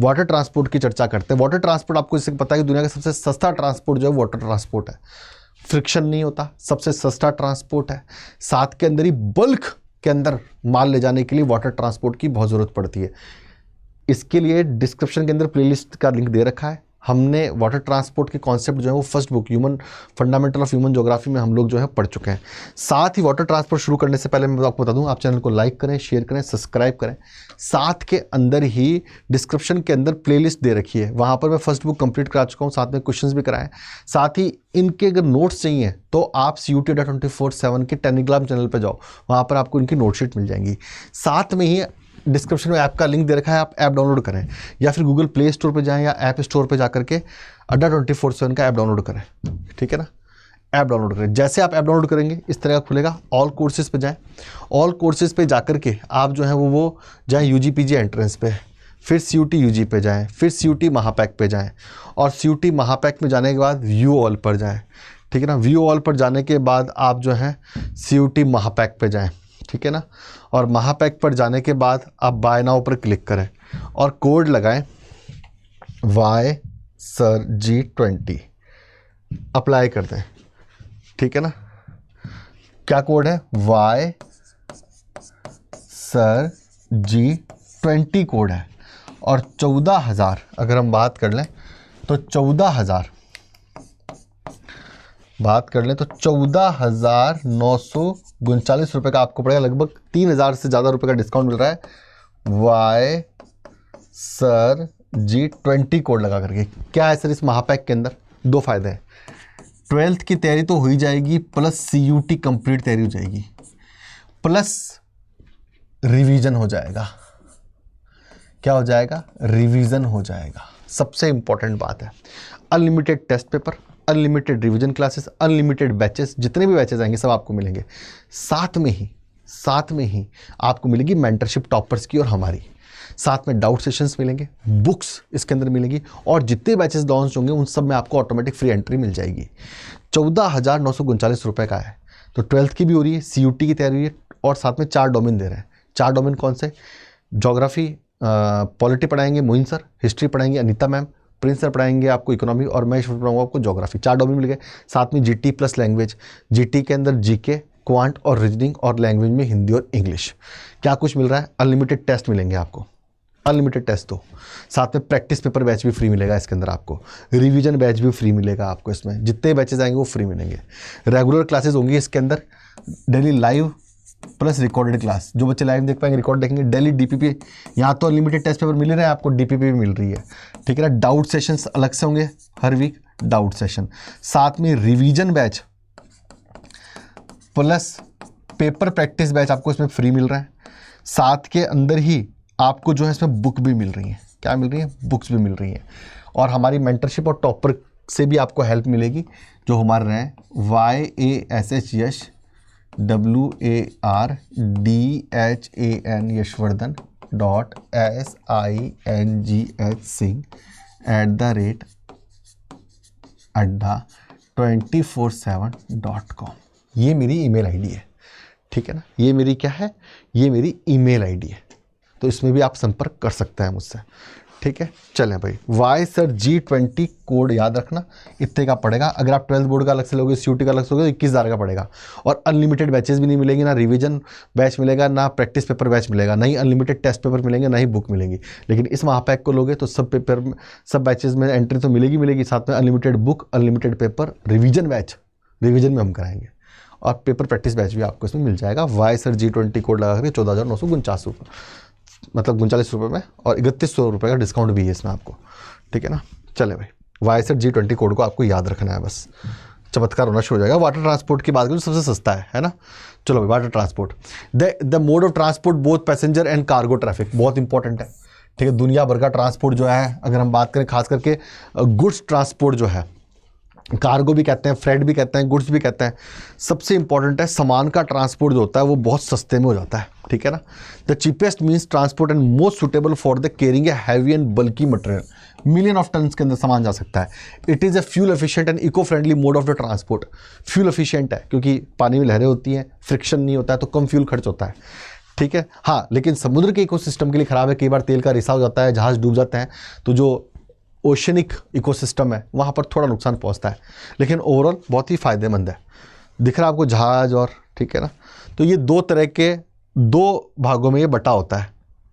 वाटर ट्रांसपोर्ट की चर्चा करते हैं। वाटर ट्रांसपोर्ट, आपको इससे पता है कि दुनिया का सबसे सस्ता ट्रांसपोर्ट जो है वाटर ट्रांसपोर्ट है। फ्रिक्शन नहीं होता, सबसे सस्ता ट्रांसपोर्ट है। साथ के अंदर ही बल्क के अंदर माल ले जाने के लिए वाटर ट्रांसपोर्ट की बहुत ज़रूरत पड़ती है। इसके लिए डिस्क्रिप्शन के अंदर प्लेलिस्ट का लिंक दे रखा है। हमने वाटर ट्रांसपोर्ट के कॉन्सेप्ट जो है वो first book human fundamental of human geography में हम लोग जो है पढ़ चुके हैं। साथ ही वाटर ट्रांसपोर्ट शुरू करने से पहले मैं आपको बता दूं, आप चैनल को लाइक करें, शेयर करें, सब्सक्राइब करें। साथ के अंदर ही डिस्क्रिप्शन के अंदर प्लेलिस्ट दे रखी है, वहाँ पर मैं फर्स्ट बुक कंप्लीट करा चुका हूँ, साथ में क्वेश्चंस भी कराएं। साथ ही इनके अगर नोट्स चाहिए तो आप CUT.24/7 के टेलीग्राम चैनल पर जाओ, वहाँ पर आपको इनकी नोटशीट मिल जाएंगी। साथ में ही डिस्क्रिप्शन में ऐप का लिंक दे रखा है, आप ऐप डाउनलोड करें, या फिर गूगल प्ले स्टोर पे जाएं या ऐप स्टोर पे जाकर के अड्डा 24/7 का ऐप डाउनलोड करें, ठीक है ना। ऐप डाउनलोड करें, जैसे आप ऐप डाउनलोड करेंगे इस तरह का खुलेगा। ऑल कोर्सेज पे जाएं, ऑल कोर्सेज पे जाकर के आप जो है वो जाएँ UG PG एंट्रेंस पे, फिर CUT UG पे जाएँ, फिर CUT महापैक पे जाएँ, और CUT महापैक में जाने के बाद व्यू ऑल पर जाएँ, ठीक है ना। व्यू ऑल पर जाने के बाद आप जो है CUT महापैक पे जाएँ, ठीक है ना। और महापैक पर जाने के बाद आप बाय नाउ पर क्लिक करें और कोड लगाएं YSIRG20, अप्लाई कर दें, ठीक है ना। क्या कोड है? YSIRG20 कोड है। और 14,000 अगर हम बात कर लें तो 14,939 रुपये का आपको पड़ेगा। लगभग 3,000 से ज़्यादा रुपये का डिस्काउंट मिल रहा है YSIRG20 कोड लगा करके। क्या है सर इस महापैक के अंदर? 2 फायदे हैं। 12th की तैयारी तो हो ही जाएगी, प्लस CUT कंप्लीट तैयारी हो जाएगी, प्लस रिवीजन हो जाएगा। क्या हो जाएगा? रिवीजन हो जाएगा। सबसे इंपॉर्टेंट बात है, unlimited test paper, unlimited revision classes, unlimited batches, जितने भी बैचेस आएंगे सब आपको मिलेंगे। साथ में ही आपको मिलेगी मेंटरशिप टॉपर्स की और हमारी। साथ में डाउट सेशंस मिलेंगे, बुक्स इसके अंदर मिलेंगी, और जितने बैचेस लॉन्च होंगे उन सब में आपको ऑटोमेटिक फ्री एंट्री मिल जाएगी। 14,939 रुपये का है। तो 12th की भी हो रही है, CUT की तैयारी हो रही है, और साथ में 4 डोमेन दे रहे हैं। 4 डोमेन कौन से? ज्योग्राफी, पॉलिटी पढ़ाएंगे मोइन सर, हिस्ट्री पढ़ाएंगे अनीता मैम, प्रिंस सर पढ़ाएंगे आपको इकोनॉमी, और मैं पढ़ाऊंगा आपको ज्योग्राफी। 4 डोमेन मिल गए। साथ में GT प्लस लैंग्वेज, GT के अंदर GK, क्वांट और रीजनिंग, और लैंग्वेज में हिंदी और इंग्लिश। क्या कुछ मिल रहा है? अनलिमिटेड टेस्ट मिलेंगे आपको, अनलिमिटेड टेस्ट। तो साथ में प्रैक्टिस पेपर बैच भी फ्री मिलेगा इसके अंदर आपको, रिवीजन बैच भी फ्री मिलेगा आपको। इसमें जितने बैचेस आएंगे वो फ्री मिलेंगे। रेगुलर क्लासेस होंगी इसके अंदर, daily live plus recorded class. जो बच्चे लाइव देख पाएंगे, रिकॉर्ड देखेंगे। डेली DPP, यहाँ तो अनलिमिटेड टेस्ट पेपर मिल रहे हैं आपको, DPP भी मिल रही है, ठीक है ना। डाउट सेशंस अलग से होंगे, हर वीक डाउट सेशन। साथ में revision batch plus paper practice batch आपको इसमें फ्री मिल रहा है। साथ के अंदर ही आपको जो है इसमें बुक भी मिल रही है। क्या मिल रही है? बुक्स भी मिल रही हैं। और हमारी मेंटरशिप और टॉपर से भी आपको हेल्प मिलेगी, जो हमारे रहे हैं YASHWARDHAN यशवर्धन SINGH@adda247.com। ये मेरी email ID है, ठीक है ना। ये मेरी क्या है? ये मेरी email ID है। तो इसमें भी आप संपर्क कर सकते हैं मुझसे, ठीक है। चलें भाई, YSIRG20 कोड याद रखना, इतने का पड़ेगा। अगर आप 12th बोर्ड का अलग से लोगे, CUT का अलग से लोगे, 21,000 का पड़ेगा। और अनलिमिटेड बैचेस भी नहीं मिलेंगी, ना रिवीजन बैच मिलेगा, ना प्रैक्टिस पेपर बैच मिलेगा, ना ही अनलिमिटेड टेस्ट पेपर मिलेंगे, ना ही बुक मिलेंगी। लेकिन इस महापैक को लोगे तो सब पेपर, सब बैचेस में एंट्री तो मिलेगी। साथ में unlimited book, unlimited paper, revision batch, revision में हम कराएंगे, और पेपर प्रैक्टिस बैच भी आपको इसमें मिल जाएगा। YSIRG20 कोड लगा करके 14,949 रुपये, मतलब 39 रुपये में, और 3100 रुपये का डिस्काउंट भी है इसमें आपको, ठीक है ना। चले भाई, YSIRG20 कोड को आपको याद रखना है, बस चमत्कार होना शुरू हो जाएगा। वाटर ट्रांसपोर्ट की बात करें तो सबसे सस्ता है ना। चलो भाई, water transport, the mode of transport both passenger and cargo traffic, बहुत इंपॉर्टेंट है, ठीक है। दुनिया भर का ट्रांसपोर्ट जो है, अगर हम बात करें खास करके गुड्स ट्रांसपोर्ट जो है, कार्गो भी कहते हैं, फ्रेट भी कहते हैं, गुड्स भी कहते हैं, सबसे इंपॉर्टेंट है सामान का ट्रांसपोर्ट जो होता है वो बहुत सस्ते में हो जाता है, ठीक है ना। The cheapest means transport and most suitable for the carrying a heavy and bulky material, million of tons के अंदर सामान जा सकता है। It is a fuel efficient and eco friendly mode of the transport. Fuel efficient है क्योंकि पानी में लहरें होती हैं, फ्रिक्शन नहीं होता है, तो कम फ्यूल खर्च होता है, ठीक है। हाँ, लेकिन समुद्र के इकोसिस्टम के लिए ख़राब है, कई बार तेल का रिसाव हो जाता है, जहाज़ डूब जाते हैं, तो जो ओशनिक इकोसिस्टम है वहाँ पर थोड़ा नुकसान पहुँचता है, लेकिन ओवरऑल बहुत ही फ़ायदेमंद है। दिख रहा है आपको जहाज़, और ठीक है ना। तो ये 2 तरह के, 2 भागों में ये बटा होता है,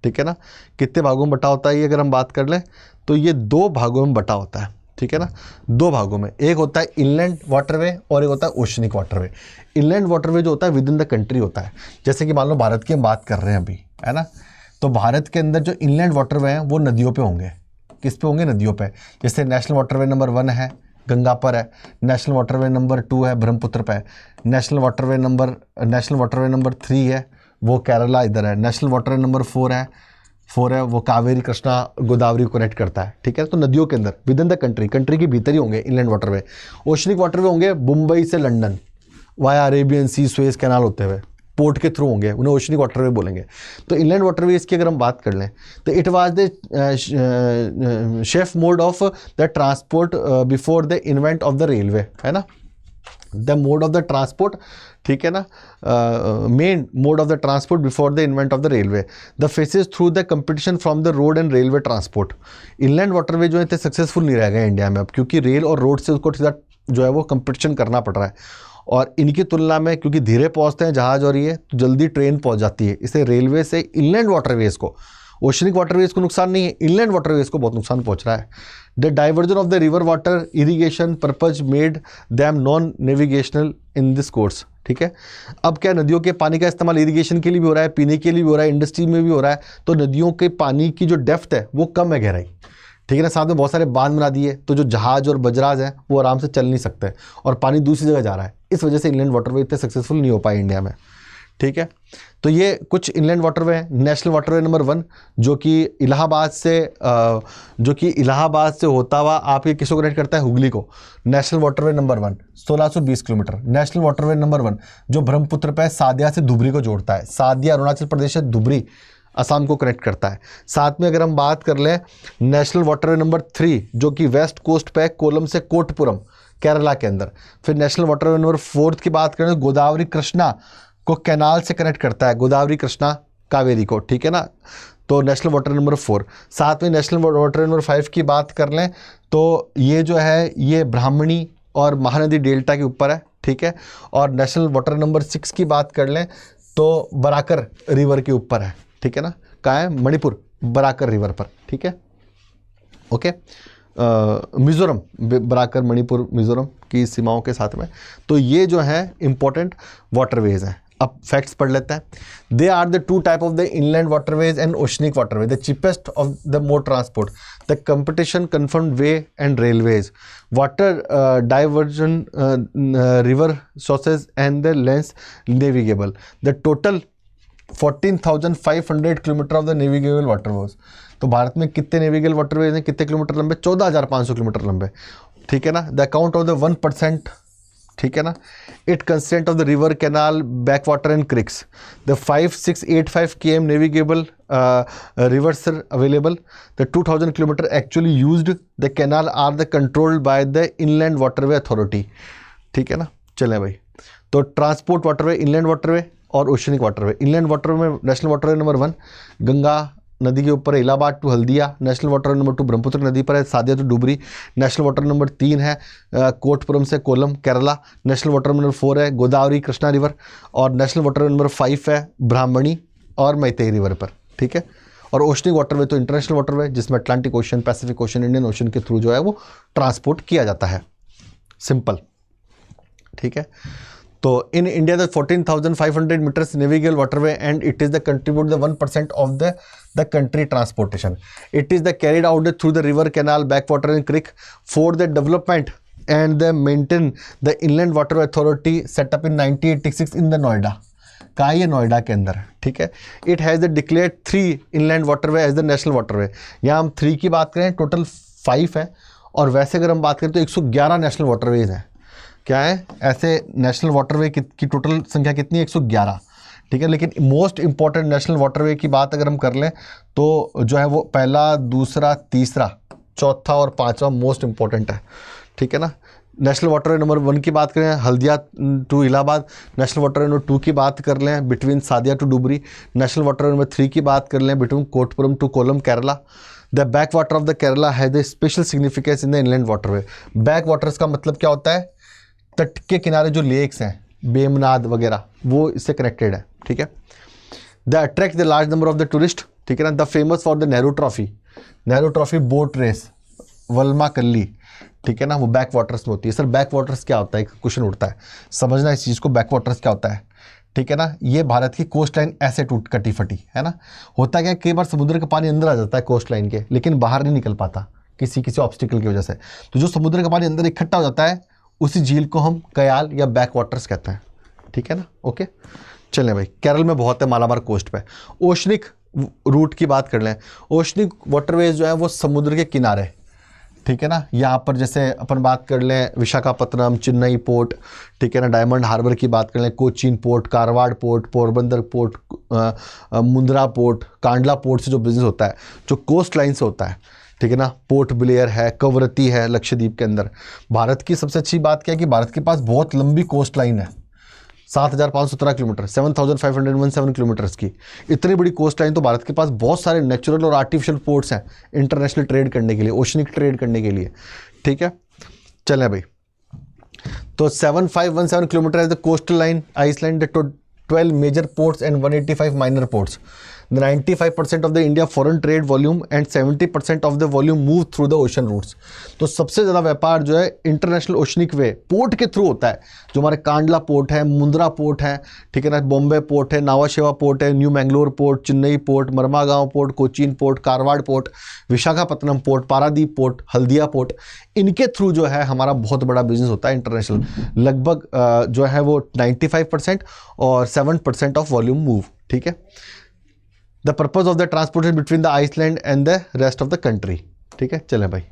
ठीक है ना। कितने भागों में बटा होता है ये अगर हम बात कर लें तो ये 2 भागों में बटा होता है, ठीक है ना। 2 भागों में, एक होता है इनलैंड वाटरवे और एक होता है ओशनिक वाटरवे। इनलैंड वाटरवे जो होता है विद इन द कंट्री होता है, जैसे कि मान लो भारत की हम बात कर रहे हैं अभी, है ना। तो भारत के अंदर जो इनलैंड वाटरवे हैं वो नदियों पे होंगे। किस पे होंगे? नदियों पे। जैसे नेशनल वाटरवे नंबर 1 है गंगा पर है, नेशनल वाटरवे नंबर 2 है ब्रह्मपुत्र पे है, नेशनल वाटरवे नंबर 3 है वो केरला इधर है, नेशनल वाटरवे नंबर 4 है वो कावेरी कृष्णा गोदावरी को कनेक्ट करता है, ठीक है। तो नदियों के अंदर विद इन द कंट्री के भीतर ही होंगे इनलैंड वाटरवे। ओशनिक वाटरवे होंगे मुंबई से लंदन वाया अरेबियन सी, सुएज कैनाल होते हुए, पोर्ट के थ्रू होंगे, उन्हें ओशनिक वाटरवे बोलेंगे। तो इनलैंड वाटरवेज की अगर हम बात कर लें तो it was the chef mode of the transport before the invent of the railway, है ना। The mode of the transport, ठीक है ना, main mode of the transport before the invent of the railway. The faces through the competition from the road and railway transport. Inland waterway जो है इतने successful नहीं रह गए इंडिया में अब, क्योंकि रेल और रोड से उसको सीधा जो है वो कंपटीशन करना पड़ रहा है, और इनकी तुलना में क्योंकि धीरे पहुंचते हैं जहाज और ये, तो जल्दी ट्रेन पहुंच जाती है, इससे रेलवे से इनलैंड वाटरवेज को, ओशनिक वाटरवेज को नुकसान नहीं है, इनलैंड वाटरवेज को बहुत नुकसान पहुंच रहा है। The diversion of the river water irrigation purpose made them non navigational in this course, ठीक है। अब क्या, नदियों के पानी का इस्तेमाल इरीगेशन के लिए भी हो रहा है, पीने के लिए भी हो रहा है, इंडस्ट्री में भी हो रहा है, तो नदियों के पानी की जो डेप्थ है वो कम है, गहराई, ठीक है ना। साथ में बहुत सारे बांध बना दिए, तो जो जहाज और बजराज हैं वो आराम से चल नहीं सकते, और पानी दूसरी जगह जा रहा है, इस वजह से इनलैंड वाटरवे इतने सक्सेसफुल नहीं हो पाए इंडिया में, ठीक है। तो ये कुछ इनलैंड वाटरवे हैं। नेशनल वाटरवे नंबर 1 जो कि इलाहाबाद से होता हुआ आपके किसको कनेक्ट करता है? हुगली को। National waterway number 1 1620 kilometre. National waterway number 1 जो ब्रह्मपुत्र पे सादिया से धुबरी को जोड़ता है, सादिया अरुणाचल प्रदेश से धुबरी असम को कनेक्ट करता है। साथ में अगर हम बात कर लें नेशनल वाटरवे नंबर 3 जो कि वेस्ट कोस्ट पे है, कोलम से कोटपुरम केरला के अंदर। फिर नेशनल वाटरवे नंबर 4 की बात करें, गोदावरी कृष्णा को कैनाल से कनेक्ट करता है, गोदावरी कृष्णा कावेरी को, ठीक है ना, तो नेशनल वाटर नंबर 4। साथ में नेशनल वाटर नंबर 5 की बात कर लें तो ये जो है ये ब्राह्मणी और महानदी डेल्टा के ऊपर है, ठीक है। और नेशनल वाटर नंबर 6 की बात कर लें तो बराकर रिवर के ऊपर है, ठीक है ना, कहाँ है, मणिपुर बराकर रिवर पर, ठीक है, ओके। मिज़ोरम, बराकर मणिपुर मिज़ोरम की सीमाओं के साथ में। तो ये जो है इंपॉर्टेंट वाटरवेज हैं। अब फैक्ट्स पढ़ लेते हैं। They are the two type of the inland waterways and oceanic waterway, the cheapest of the mode transport, the competition confirmed way and railways, water diversion river sources and the lens navigable. The total 14,500 kilometre of the navigable waterways. तो भारत में कितने navigable waterways हैं, कितने kilometre लंबे, 14,500 kilometre लंबे, ठीक है ना। द अकाउंट ऑफ द 1%, ठीक है ना, it consist of the river, canal, back water and Crick's. The 5685 km navigable rivers are available. The 2000 kilometer actually used the canal are the controlled by the inland waterway authority, ठीक है ना। चलें भाई, तो transport waterway, inland waterway और oceanic waterway. Inland waterway में national waterway number 1 Ganga नदी के ऊपर है, Allahabad to Haldia. National water number 2 Brahmaputra नदी पर है, Sadiya to Dhubri. National water number 3 है कोटपुरम से Kollam Kerala. National water number 4 है गोदावरी कृष्णा रिवर। और नेशनल वाटर नंबर 5 है ब्राह्मणी और मैतेई रिवर पर, ठीक है। और ओशनिक वाटरवे तो इंटरनेशनल वाटरवे जिसमें Atlantic ocean, Pacific ocean, Indian ocean के थ्रू जो है वो ट्रांसपोर्ट किया जाता है, सिंपल, ठीक है। तो in India the 14,500 metres navigable waterway and it is the contribute the 1% of the country transportation. It is the carried out through the river, canal, back water and creek for the development and the maintain the inland water authority setup in 1986 in the Noida. कहाँ, ये नोएडा के अंदर, ठीक है। It has the declared 3 inland waterway as the national waterway. यहाँ हम 3 की बात करें, टोटल 5 है, और वैसे अगर हम बात करें तो 111 नेशनल वाटरवेज हैं। क्या है, ऐसे नेशनल वाटरवे की टोटल संख्या कितनी है, 111, ठीक है। लेकिन मोस्ट इंपॉर्टेंट नेशनल वाटरवे की बात अगर हम कर लें तो जो है वो पहला, दूसरा, तीसरा, चौथा और 5वां मोस्ट इंपॉर्टेंट है, ठीक है ना। नेशनल वाटरवे नंबर 1 की बात करें Haldia to Allahabad. National waterway number 2 की बात कर लें between Sadiya to Dhubri. National waterway number 3 की बात कर लें between Kottapuram to Kollam Kerala. The back water of the Kerala has the special significance in the inland waterway. Back waters का मतलब क्या होता है, तट के किनारे जो लेक्स हैं, बेमनाद वगैरह, वो इससे कनेक्टेड है, ठीक है। The attract the large number of the tourist, ठीक है ना। The famous for the Nehru trophy, Nehru trophy boat race Vallam Kali, ठीक है ना, वो बैक वाटर्स में होती है। सर बैक वाटर्स क्या होता है, एक क्वेश्चन उठता है, समझना इस चीज़ को, बैक वाटर्स क्या होता है, ठीक है ना। ये भारत की कोस्ट लाइन ऐसे टूट कटी फटी है ना। होता क्या है, कई बार समुद्र का पानी अंदर आ जाता है कोस्ट लाइन के, लेकिन बाहर नहीं निकल पाता किसी ऑब्स्टिकल की वजह से। तो जो समुद्र का पानी अंदर इकट्ठा हो जाता है उसी झील को हम कयाल या बैक वाटर्स कहते हैं, ठीक है ना, ओके। चलें भाई, केरल में बहुत है, मालाबार कोस्ट पे। ओशनिक रूट की बात कर लें, ओशनिक वाटरवेज जो है वो समुद्र के किनारे, ठीक है ना। यहाँ पर जैसे अपन बात कर लें विशाखापत्तनम, चेन्नई पोर्ट, ठीक है ना, डायमंड हार्बर की बात कर लें, Cochin port, Karwar port, Porbandar port, Mundra port, Kandla port से जो बिजनेस होता है, जो कोस्ट लाइन से होता है, ठीक है ना। पोर्ट ब्लेयर है, कवरत्ती है लक्षद्वीप के अंदर। भारत की सबसे अच्छी बात क्या है कि भारत के पास बहुत लंबी कोस्ट लाइन है, 7,517 किलोमीटर, 7,517 किलोमीटर्स की इतनी बड़ी कोस्ट लाइन। तो भारत के पास बहुत सारे नेचुरल और आर्टिफिशियल पोर्ट्स हैं इंटरनेशनल ट्रेड करने के लिए, ओशनिक ट्रेड करने के लिए, ठीक है। चलें भाई, तो 7,517 kilometre is the coastal line island, 12 major ports and 185 minor ports. 95% of the India foreign trade volume and 70% of the volume move through the ocean routes. तो सबसे ज़्यादा व्यापार जो है इंटरनेशनल ओशनिक वे पोर्ट के थ्रू होता है, जो हमारे कांडला पोर्ट है, मुंद्रा पोर्ट है, ठीक है ना, बॉम्बे पोर्ट है, नावाशेवा पोर्ट है, new Mangalore port, Chennai port, Marmagao port, Cochin port, Karwar port, Visakhapatnam port, Paradip port, Haldia port, इनके थ्रू जो है हमारा बहुत बड़ा बिजनेस होता है इंटरनेशनल। लगभग जो है वो 95% और 7% ऑफ वॉल्यूम मूव, ठीक है। The purpose of the transportation between the island and the rest of the country, ठीक है। चलें भाई,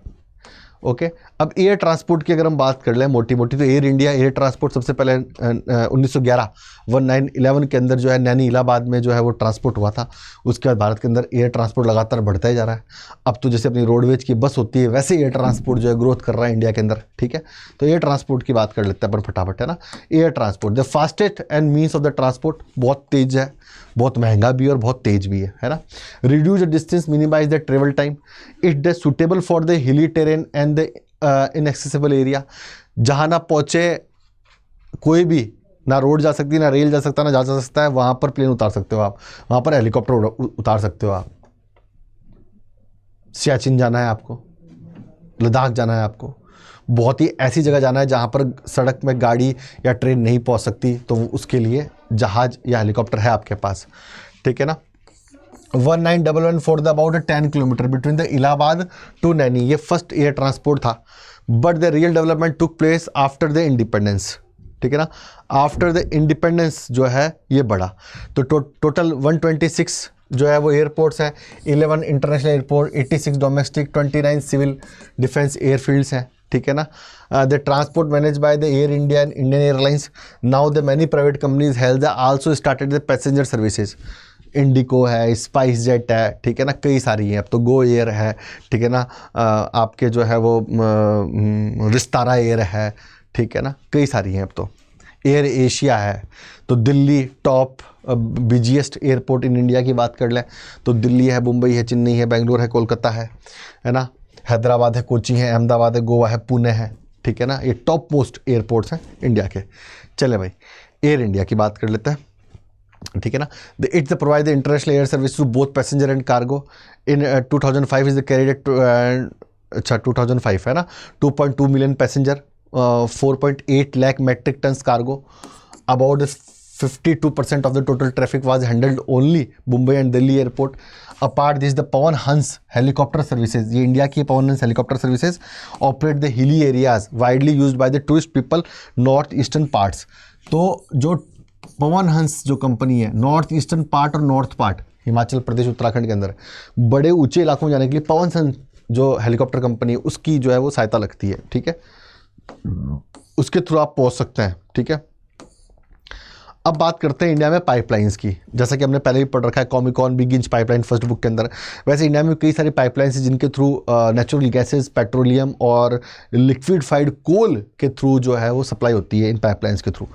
ओके। अब एयर ट्रांसपोर्ट की अगर हम बात कर लें मोटी मोटी, तो एयर इंडिया एयर ट्रांसपोर्ट सबसे पहले 1911 के अंदर जो है नैनी इलाहाबाद में जो है वो ट्रांसपोर्ट हुआ था। उसके बाद भारत के अंदर एयर ट्रांसपोर्ट लगातार बढ़ता ही जा रहा है। अब तो जैसे अपनी रोडवेज की बस होती है वैसे एयर ट्रांसपोर्ट जो है ग्रोथ कर रहा है इंडिया के अंदर, ठीक है। तो एयर ट्रांसपोर्ट की बात कर लेते हैं अपन फटाफट, है ना। Air transport the fastest and means of the transport, बहुत तेज है, बहुत महंगा भी और बहुत तेज भी है ना। Reduce the distance, minimize the travel time, it the suitable for the hilly terrain and the inaccessible area. जहाँ ना पहुँचे कोई भी, ना रोड जा सकती, ना रेल जा सकता, ना जा सकता है, वहाँ पर प्लेन उतार सकते हो आप, वहाँ पर हेलीकॉप्टर उतार सकते हो आप। सियाचिन जाना है आपको, लद्दाख जाना है आपको, बहुत ही ऐसी जगह जाना है जहाँ पर सड़क में गाड़ी या ट्रेन नहीं पहुँच सकती, तो उसके लिए जहाज़ या हेलीकॉप्टर है आपके पास, ठीक है ना। 1911 for the about 10 kilometre between the Allahabad to Naini, ये फर्स्ट एयर ट्रांसपोर्ट था। But the real development took place after the independence, ठीक है ना। आफ्टर द इंडिपेंडेंस जो है ये बढ़ा। तो टोटल 126 जो है वो एयरपोर्ट्स हैं, 11 international airport, 86 domestic, 29 civil defence airfields हैं, ठीक है ना। The transport manage by the Air India and Indian Airlines. Now the many private companies have also started the passenger services. IndiGo है, स्पाइस जेट है, ठीक है ना, कई सारी हैं। अब तो गो एयर है, ठीक है ना, आपके जो है वो विस्तारा एयर है, ठीक है ना, कई सारी हैं अब तो। एयर एशिया है। तो Delhi top busiest airport in India की बात कर लें तो दिल्ली है, मुंबई है, चेन्नई है, बेंगलोर है, कोलकाता है ना, हैदराबाद है, कोची है, अहमदाबाद है, गोवा है, पुणे है, ठीक है ना। ये टॉप मोस्ट एयरपोर्ट्स हैं इंडिया के। चले भाई एयर इंडिया की बात कर लेते हैं, ठीक है ना। It's provide the international air service to both passenger and cargo. In 2005 is the carried, अच्छा 2005 है ना, 2.2 million passenger, 4.8 lakh metric tons cargo. About 52% of the total traffic was handled only Mumbai and Delhi airport. Apart this, the Pawan Hans helicopter services, ये India की Pawan Hans helicopter services operate the hilly areas widely used by the tourist people north eastern parts. तो जो पवन हंस जो company है north eastern part और north part Himachal Pradesh Uttarakhand के अंदर बड़े ऊंचे इलाकों में जाने के लिए पवन हंस जो हेलीकॉप्टर कंपनी है उसकी जो है वो सहायता लगती है, ठीक है, उसके थ्रू आप पहुंच सकते हैं, ठीक है। अब बात करते हैं इंडिया में पाइपलाइंस की। जैसा कि हमने पहले भी पढ़ रखा है Comic-Con big inch pipeline first book के अंदर, वैसे इंडिया में कई सारी पाइपलाइंस हैं जिनके थ्रू नेचुरल गैसेस, पेट्रोलियम और लिक्विडफाइड कोल के थ्रू जो है वो सप्लाई होती है। इन पाइपलाइंस के थ्रू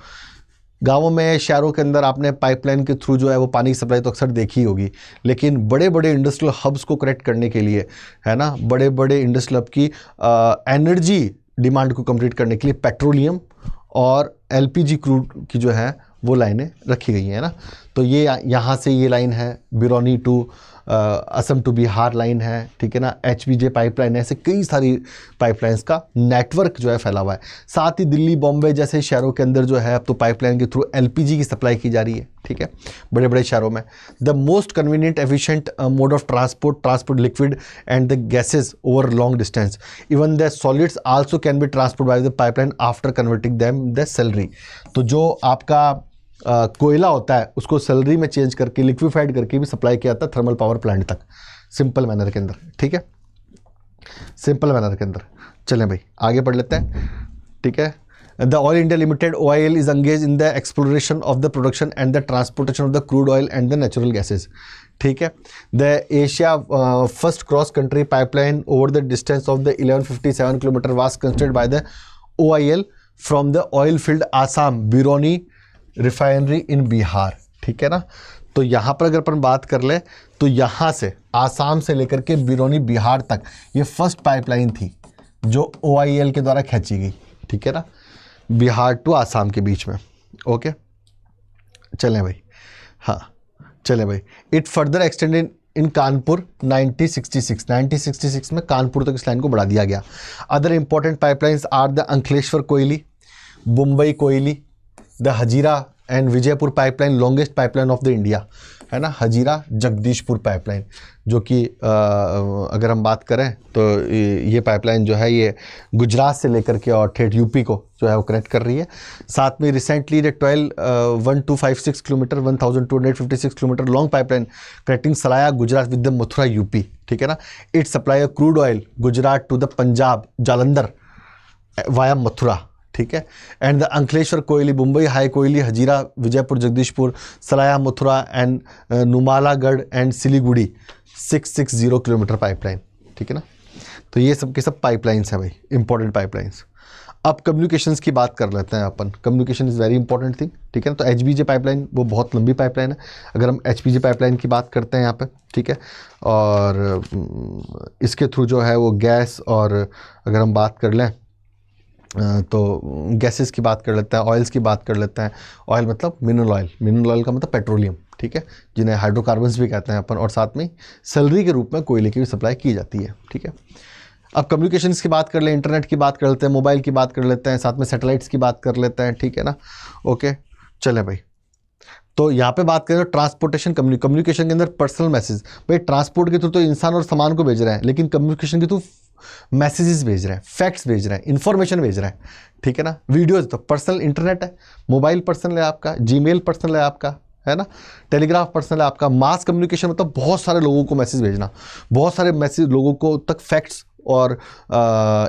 गाँवों में शहरों के अंदर आपने पाइपलाइन के थ्रू जो है वो पानी की सप्लाई तो अक्सर देखी होगी, लेकिन बड़े बड़े इंडस्ट्रियल हब्स को कनेक्ट करने के लिए, है ना, बड़े बड़े इंडस्ट्रियल हब की एनर्जी डिमांड को कंप्लीट करने के लिए पेट्रोलियम और एलपीजी क्रूड की जो है वो लाइनें रखी गई हैं ना। तो ये यहाँ से ये लाइन है Barauni to Assam to Bihar line है, ठीक है ना, एचबीजे पाइपलाइन है, ऐसे कई सारी पाइपलाइंस का नेटवर्क जो है फैला हुआ है। साथ ही दिल्ली बॉम्बे जैसे शहरों के अंदर जो है अब तो पाइपलाइन के थ्रू एलपीजी की सप्लाई की जा रही है, ठीक है, बड़े बड़े शहरों में। The most convenient efficient mode of transport liquid and the gases over long distance, even the solids also can be transport by the pipeline after converting them the salary. तो जो आपका कोयला होता है उसको सैलरी में चेंज करके liquefied करके भी सप्लाई किया जाता है थर्मल पावर प्लांट तक, सिंपल मैनर के अंदर, ठीक है, सिंपल मैनर के अंदर। चलें भाई आगे पढ़ लेते हैं, ठीक है। The Oil India Limited OIL is engage in the exploration of the production and the transportation of the crude oil and the natural gases, ठीक है। The Asia first cross country pipeline over the distance of the 1157 kilometre was constructed by the OIL from the oil field Assam Barauni refinery in Bihar, ठीक है ना। तो यहाँ पर अगर अपन बात कर ले तो यहाँ से आसाम से लेकर के बिरौनी बिहार तक ये फर्स्ट पाइपलाइन थी जो OIL के द्वारा खींची गई, ठीक है ना, बिहार टू आसाम के बीच में। ओके चलें भाई, हाँ चलें भाई। इट फर्दर एक्सटेंडेड इन कानपुर 1966 में कानपुर तक इस लाइन को बढ़ा दिया गया। Other important pipelines are the Ankleshwar Koyali, Mumbai Koyali, the Hazira and Vijaypur pipeline, longest pipeline of the India, है ना, हजीरा जगदीशपुर पाइपलाइन, जो कि अगर हम बात करें तो ये पाइपलाइन जो है ये गुजरात से लेकर के और ठेठ यूपी को जो है वो कनेक्ट कर रही है। साथ में recently the 1256 kilometre 1256 kilometre long pipeline connecting Salaya Gujarat with the Mathura UP, ठीक है ना। It supply crude oil Gujarat to the Punjab Jalandhar via Mathura, ठीक है। And the Ankleshwar Koyali Mumbai high Koyali Hazira Vijaipur Jagdishpur Salaya Mathura and Numaligarh and Siliguri 660 kilometre pipeline, ठीक है ना। तो ये सब के सब पाइपलाइंस हैं भाई, इंपॉर्टेंट पाइपलाइंस। अब कम्युनिकेशंस की बात कर लेते हैं अपन। Communication is very important thing, ठीक है ना। तो एचबीजे पाइपलाइन वो बहुत लंबी पाइपलाइन है। अगर हम एचपीजे पाइपलाइन की बात करते हैं यहाँ पे, ठीक है, और इसके थ्रू जो है वो गैस, और अगर हम बात कर लें तो गैसेस की बात कर लेते हैं, ऑयल्स की बात कर लेते हैं। ऑयल मतलब मिनरल ऑयल का मतलब पेट्रोलियम, ठीक है, जिन्हें हाइड्रोकार्बन्स भी कहते हैं अपन, और साथ में सैलरी के रूप में कोयले की भी सप्लाई की जाती है, ठीक है। अब कम्युनिकेशंस की बात कर लें, इंटरनेट की बात कर लेते हैं, मोबाइल की बात कर लेते हैं, साथ में सैटेलाइट्स की बात कर लेते हैं, ठीक है ना। ओके चलें भाई, तो यहाँ पे बात करें तो ट्रांसपोर्टेशन कम्युनिकेशन के अंदर पर्सनल मैसेज, भाई ट्रांसपोर्ट के थ्रू तो इंसान और सामान को भेज रहे हैं, लेकिन कम्युनिकेशन के थ्रू मैसेजेस भेज रहे हैं, फैक्ट्स भेज रहे हैं, इन्फॉर्मेशन भेज रहे हैं, ठीक है ना। वीडियोज तो पर्सनल इंटरनेट है, मोबाइल पर्सनल है आपका, जीमेल पर्सनल है आपका, है ना, टेलीग्राफ पर्सनल है आपका। मास कम्युनिकेशन मतलब बहुत सारे लोगों को मैसेज भेजना, बहुत सारे मैसेज लोगों को तक फैक्ट्स और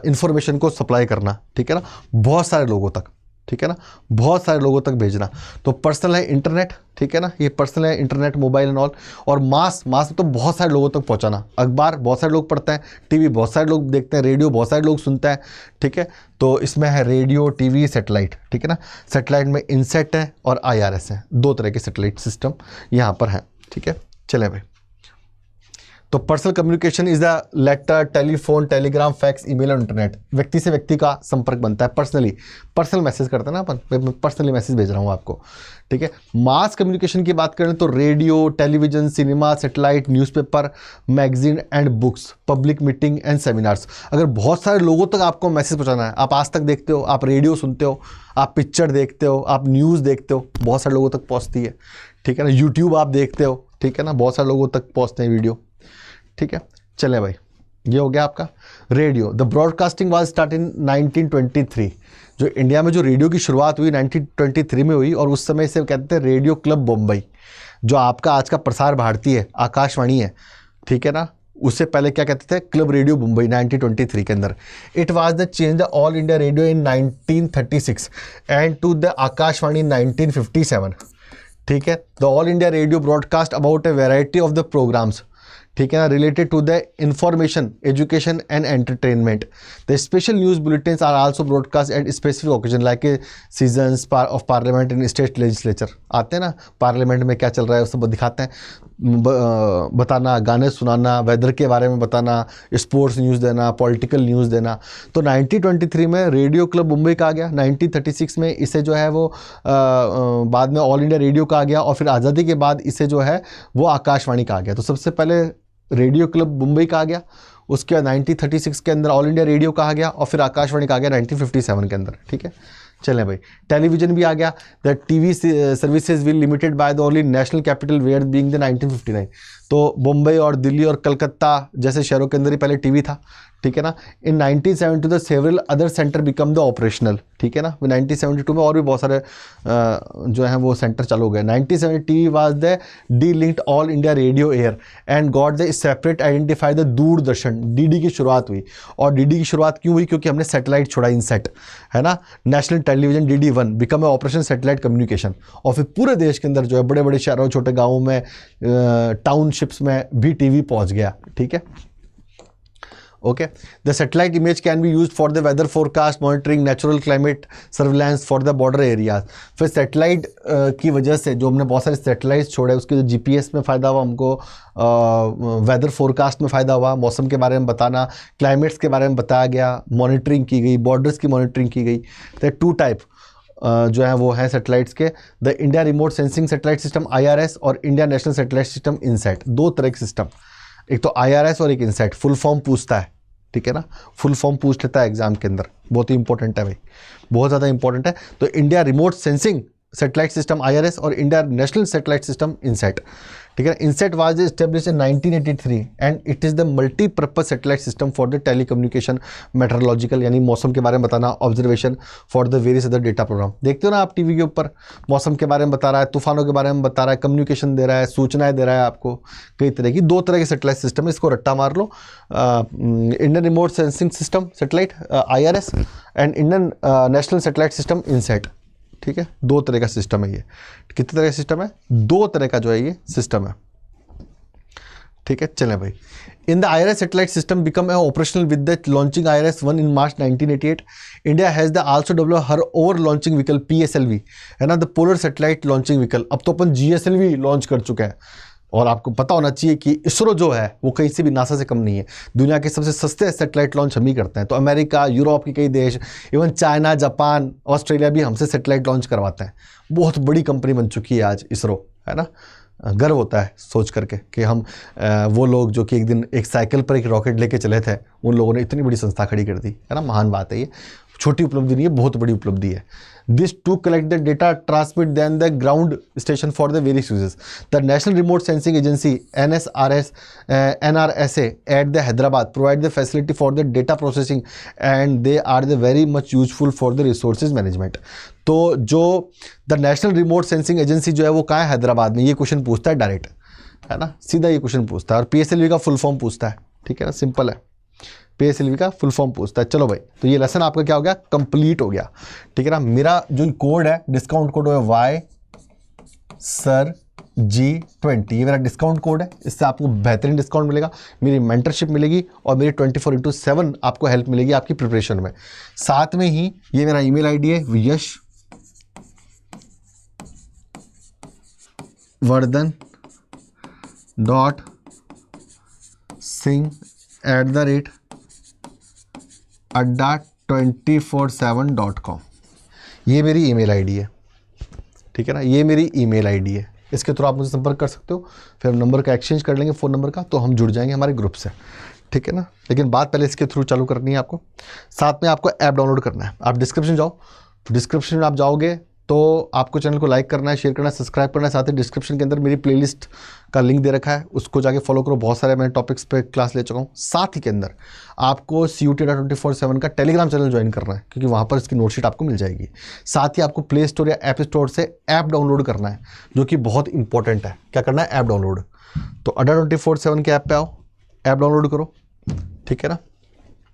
इन्फॉर्मेशन को सप्लाई करना, ठीक है ना, बहुत सारे लोगों तक, ठीक है ना, बहुत सारे लोगों तक भेजना। तो पर्सनल है इंटरनेट, ठीक है ना, ये पर्सनल है इंटरनेट, मोबाइल एंड ऑल। और मास तो बहुत सारे लोगों तक पहुंचाना। अखबार बहुत सारे लोग पढ़ते हैं, टीवी बहुत सारे लोग देखते हैं, रेडियो बहुत सारे लोग सुनते हैं, ठीक है। तो इसमें है रेडियो, टीवी, सैटेलाइट, ठीक है ना। सैटेलाइट में इनसेट है और IRS है, दो तरह के सैटेलाइट सिस्टम यहाँ पर हैं, ठीक है। चले भाई, तो personal communication is the letter, telephone, telegram, fax, email और इंटरनेट। व्यक्ति से व्यक्ति का संपर्क बनता है, पर्सनल मैसेज करते हैं ना अपन, मैं पर्सनली मैसेज भेज रहा हूँ आपको, ठीक है। मास कम्युनिकेशन की बात करें तो radio, television, cinema, satellite, newspaper, magazine and books, public meeting and seminars. अगर बहुत सारे लोगों तक आपको मैसेज पहुँचाना है, आप आज तक देखते हो, आप रेडियो सुनते हो, आप पिक्चर देखते हो, आप न्यूज़ देखते हो, बहुत सारे लोगों तक पहुँचती है, ठीक है ना। यूट्यूब आप देखते हो, ठीक है ना, बहुत सारे लोगों तक पहुँचते हैं वीडियो, ठीक है। चले भाई, ये हो गया आपका radio. The broadcasting was start in 1923। जो इंडिया में जो रेडियो की शुरुआत हुई 1923 में हुई, और उस समय से कहते हैं रेडियो क्लब बम्बई, जो आपका आज का प्रसार भारती है, आकाशवाणी है, ठीक है ना। उससे पहले क्या कहते थे, क्लब रेडियो मुंबई 1923 के अंदर। It was the change the All India Radio in 1936 and to the Akashvani in 1957, ठीक है। The All India Radio broadcast about a variety of the programmes, ठीक है ना, related to the information, education and entertainment. The special news bulletins are also broadcast at specific occasion like seasons of parliament in state legislature. आते हैं ना, parliament में क्या चल रहा है उसको दिखाते हैं, बताना, गाने सुनाना, वेदर के बारे में बताना, स्पोर्ट्स न्यूज़ देना, पॉलिटिकल न्यूज़ देना। तो 1923 में रेडियो क्लब मुंबई का आ गया, 1936 में इसे जो है वो बाद में ऑल इंडिया रेडियो का आ गया, और फिर आज़ादी के बाद इसे जो है वो आकाशवाणी का आ गया। तो सबसे पहले रेडियो क्लब मुंबई का आ गया, उसके बाद 1936 के अंदर ऑल इंडिया रेडियो कहा गया, और फिर आकाशवाणी का आ गया 1957 के अंदर, ठीक है। चलें भाई, टेलीविजन भी आ गया। The TV services will limited by the only national capital where being the 1959। तो मुंबई और दिल्ली और कलकत्ता जैसे शहरों के अंदर ही पहले टीवी था, ठीक है ना। इन 1972 the several other centre become the operational, ठीक है ना। 1972 में और भी बहुत सारे जो हैं वो सेंटर चालू हो गए। 1970 TV was the D linked all India radio air and got the separate identify the Doordarshan. DD की शुरुआत हुई, और डीडी की शुरुआत क्यों हुई, क्योंकि हमने सैटेलाइट छोड़ा, इनसेट, है ना। National television DD1 become a operation satellite communication, और फिर पूरे देश के अंदर जो है बड़े बड़े शहरों, छोटे गाँवों में, टाउनशिप्स में भी टीवी पहुँच गया, ठीक है। Okay, the satellite image can be used for the weather forecast, monitoring, natural climate surveillance for the border areas. फिर सैटेलाइट की वजह से जो हमने बहुत सारे सैटेलाइट्स छोड़े, उसके जो GPS में फ़ायदा हुआ हमको, वेदर फोरकास्ट में फ़ायदा हुआ, मौसम के बारे में बताना, क्लाइमेट्स के बारे में बताया गया, मॉनिटरिंग की गई, बॉर्डर्स की मॉनिटरिंग की गई। तो 2 टाइप जो है वो है सैटेलाइट्स के, the India remote sensing satellite system IRS और India national satellite system INSAT. 2 तरह के सिस्टम, एक तो IRS और एक इनसैट। फुल फॉर्म पूछता है, ठीक है ना, फुल फॉर्म पूछ लेता है एग्जाम के अंदर, बहुत ही इंपॉर्टेंट है भाई, बहुत ज़्यादा इंपॉर्टेंट है। तो India remote sensing satellite system IRS और India national satellite system INSAT, ठीक है। INSAT was establish in 1983 and it is the multipurpose satellite system for the telecommunication, metrological यानी मौसम के बारे में बताना, observation for the various other data program. देखते हो ना आप टीवी के ऊपर, मौसम के बारे में बता रहा है, तूफानों के बारे में बता रहा है, कम्युनिकेशन दे रहा है, सूचनाएं दे रहा है आपको, कई तरह की। 2 तरह के सैटेलाइट सिस्टम है, इसको रट्टा मार लो, Indian remote sensing system satellite IRS and Indian national satellite system INSAT. ठीक है, 2 तरह का सिस्टम है ये। कितने तरह का सिस्टम है? 2 तरह का जो है ये सिस्टम है। ठीक है, चलें भाई। In the IRS satellite system become operational with the launching IRS-1 in March 1988। India has the also develop her over launching vehicle PSLV, है ना, the polar satellite launching vehicle. अब तो अपन GSLV लॉन्च कर चुके हैं, और आपको पता होना चाहिए कि इसरो जो है वो कहीं से भी नासा से कम नहीं है। दुनिया के सबसे सस्ते सैटेलाइट लॉन्च हम ही करते हैं। तो अमेरिका, यूरोप के कई देश, इवन चाइना, जापान, ऑस्ट्रेलिया भी हमसे सैटेलाइट लॉन्च करवाते हैं। बहुत बड़ी कंपनी बन चुकी है आज इसरो, है ना। गर्व होता है सोच करके कि हम वो लोग जो कि एक दिन एक साइकिल पर एक रॉकेट लेके चले थे, उन लोगों ने इतनी बड़ी संस्था खड़ी कर दी, है ना। महान बात है ये, छोटी उपलब्धि नहीं है, बहुत बड़ी उपलब्धि है। This to collect the data transmit then the ground station for the various uses. The national remote sensing agency NRSA at the Hyderabad provide the facility for the data processing and they are the very much useful for the resources management. तो जो the national remote sensing agency जो है वो कहाँ है? हैदराबाद में। ये question पूछता है डायरेक्ट, है ना, सीधा ये क्वेश्चन पूछता है। और PSLV का फुल फॉर्म पूछता है, ठीक है ना, सिंपल है। PSLV का फुल फॉर्म पूछता है। चलो भाई, तो ये लेसन आपका क्या हो गया? कंप्लीट हो गया, ठीक है ना। मेरा जो कोड है, डिस्काउंट कोड है YSIRG20, ये मेरा डिस्काउंट कोड है। इससे आपको बेहतरीन डिस्काउंट मिलेगा, मेरी मेंटरशिप मिलेगी और मेरी 24/7 आपको हेल्प मिलेगी आपकी प्रिपरेशन में। साथ में ही ये मेरा ईमेल ID है yashvardhan.singh@adda247.com। ये मेरी ईमेल ID है, ठीक है ना, ये मेरी ईमेल ID है। इसके थ्रू आप मुझे संपर्क कर सकते हो, फिर हम नंबर का एक्सचेंज कर लेंगे, फ़ोन नंबर का, तो हम जुड़ जाएंगे हमारे ग्रुप से, ठीक है ना। लेकिन बात पहले इसके थ्रू चालू करनी है आपको। साथ में आपको ऐप डाउनलोड करना है। आप डिस्क्रिप्शन जाओ, डिस्क्रिप्शन में आप जाओगे तो आपको चैनल को लाइक करना है, शेयर करना है, सब्सक्राइब करना है। साथ ही डिस्क्रिप्शन के अंदर मेरी प्लेलिस्ट का लिंक दे रखा है, उसको जाके फॉलो करो। बहुत सारे मैंने टॉपिक्स पे क्लास ले चुका हूँ। साथ ही के अंदर आपको CUT.24/7 का टेलीग्राम चैनल ज्वाइन करना है, क्योंकि वहाँ पर इसकी नोटशीट आपको मिल जाएगी। साथ ही आपको प्ले स्टोर या ऐप स्टोर से ऐप डाउनलोड करना है, जो कि बहुत इंपॉर्टेंट है। क्या करना है? App download. तो ADDA24/7 के ऐप पे आओ, ऐप डाउनलोड करो, ठीक है ना।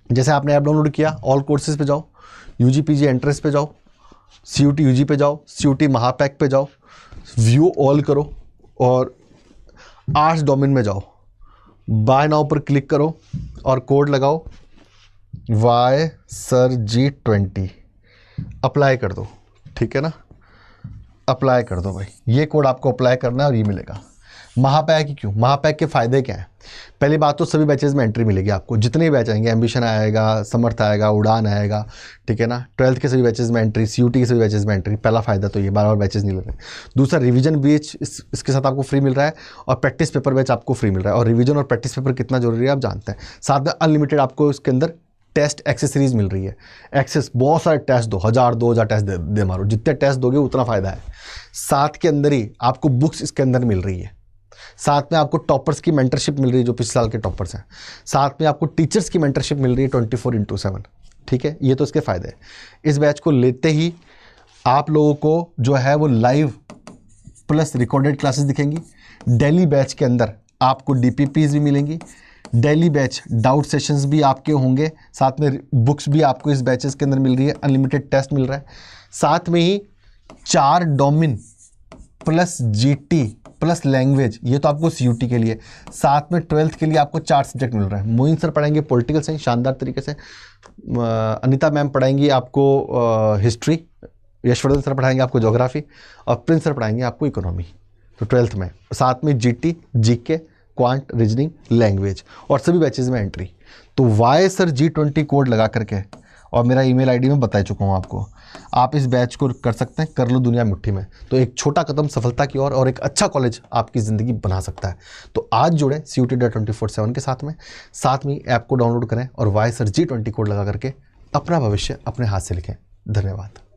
जैसे आपने ऐप डाउनलोड किया, ऑल कोर्सेज पे जाओ, UG PG एंट्रेंस पे जाओ, CUT UG पे जाओ, CUT महापैक पे जाओ, व्यू ऑल करो और आर्ट्स डोमेन में जाओ, बाय नाउ पर क्लिक करो और कोड लगाओ YSIRG20, अप्लाई कर दो, ठीक है ना। अप्लाई कर दो भाई, ये कोड आपको अप्लाई करना है और ये मिलेगा। महापैक ही क्यों? महापैक के फ़ायदे क्या हैं? पहली बात तो सभी बैचेज़ में एंट्री मिलेगी आपको, जितने भी बैच आएंगे, एम्बिशन आएगा, समर्थ आएगा, उड़ान आएगा, ठीक है ना। 12th के सभी बैचेज़ में एंट्री, CUT के सभी बैचेज़ में एंट्री। पहला फ़ायदा तो ये, बार-बार बैचेज़ नहीं लग रहे। दूसरा, रिवीजन बैच इसके साथ आपको फ्री मिल रहा है और प्रैक्टिस पेपर बैच आपको फ्री मिल रहा है। और रिवीजन और प्रैक्टिस पेपर कितना जरूरी है आप जानते हैं। साथ में अनलिमिटेड आपको इसके अंदर टेस्ट एक्सेसरीज मिल रही है। एक्सेस, बहुत सारे टेस्ट दो, 1000-2000 टेस्ट दे मारो, जितने टेस्ट दोगे उतना फ़ायदा है। साथ के अंदर ही आपको बुक्स इसके अंदर मिल रही है। साथ में आपको टॉपर्स की मेंटरशिप मिल रही है, जो पिछले साल के टॉपर्स हैं। साथ में आपको टीचर्स की मेंटरशिप मिल रही है 24/7, ठीक है। ये तो इसके फ़ायदे हैं। इस बैच को लेते ही आप लोगों को जो है वो लाइव प्लस रिकॉर्डेड क्लासेस दिखेंगी। डेली बैच के अंदर आपको DPPs भी मिलेंगी, डेली बैच डाउट सेशंस भी आपके होंगे। साथ में बुक्स भी आपको इस बैचेस के अंदर मिल रही है, अनलिमिटेड टेस्ट मिल रहा है। साथ में ही 4 domain plus GT plus language, ये तो आपको CUT के लिए। साथ में 12th के लिए आपको 4 सब्जेक्ट मिल रहा है। मोइन सर पढ़ाएंगे पॉलिटिकल साइंस शानदार तरीके से, अनिता मैम पढ़ाएंगी आपको हिस्ट्री, यशवर्धन सर पढ़ाएंगे आपको ज्योग्राफी और प्रिंस सर पढ़ाएंगे आपको इकोनॉमी, तो 12th में। साथ में GT, GK, quant, reasoning, language और सभी बैचेज में एंट्री। तो YSIRG20 कोड लगा करके, और मेरा ईमेल ID में बता चुका हूँ आपको, आप इस बैच को कर सकते हैं। कर लो दुनिया मुट्ठी में, तो एक छोटा कदम सफलता की ओर और एक अच्छा कॉलेज आपकी ज़िंदगी बना सकता है। तो आज जुड़े CUT.24/7 के साथ में ऐप को डाउनलोड करें और YSIRG20 कोड लगा करके अपना भविष्य अपने हाथ से लिखें। धन्यवाद।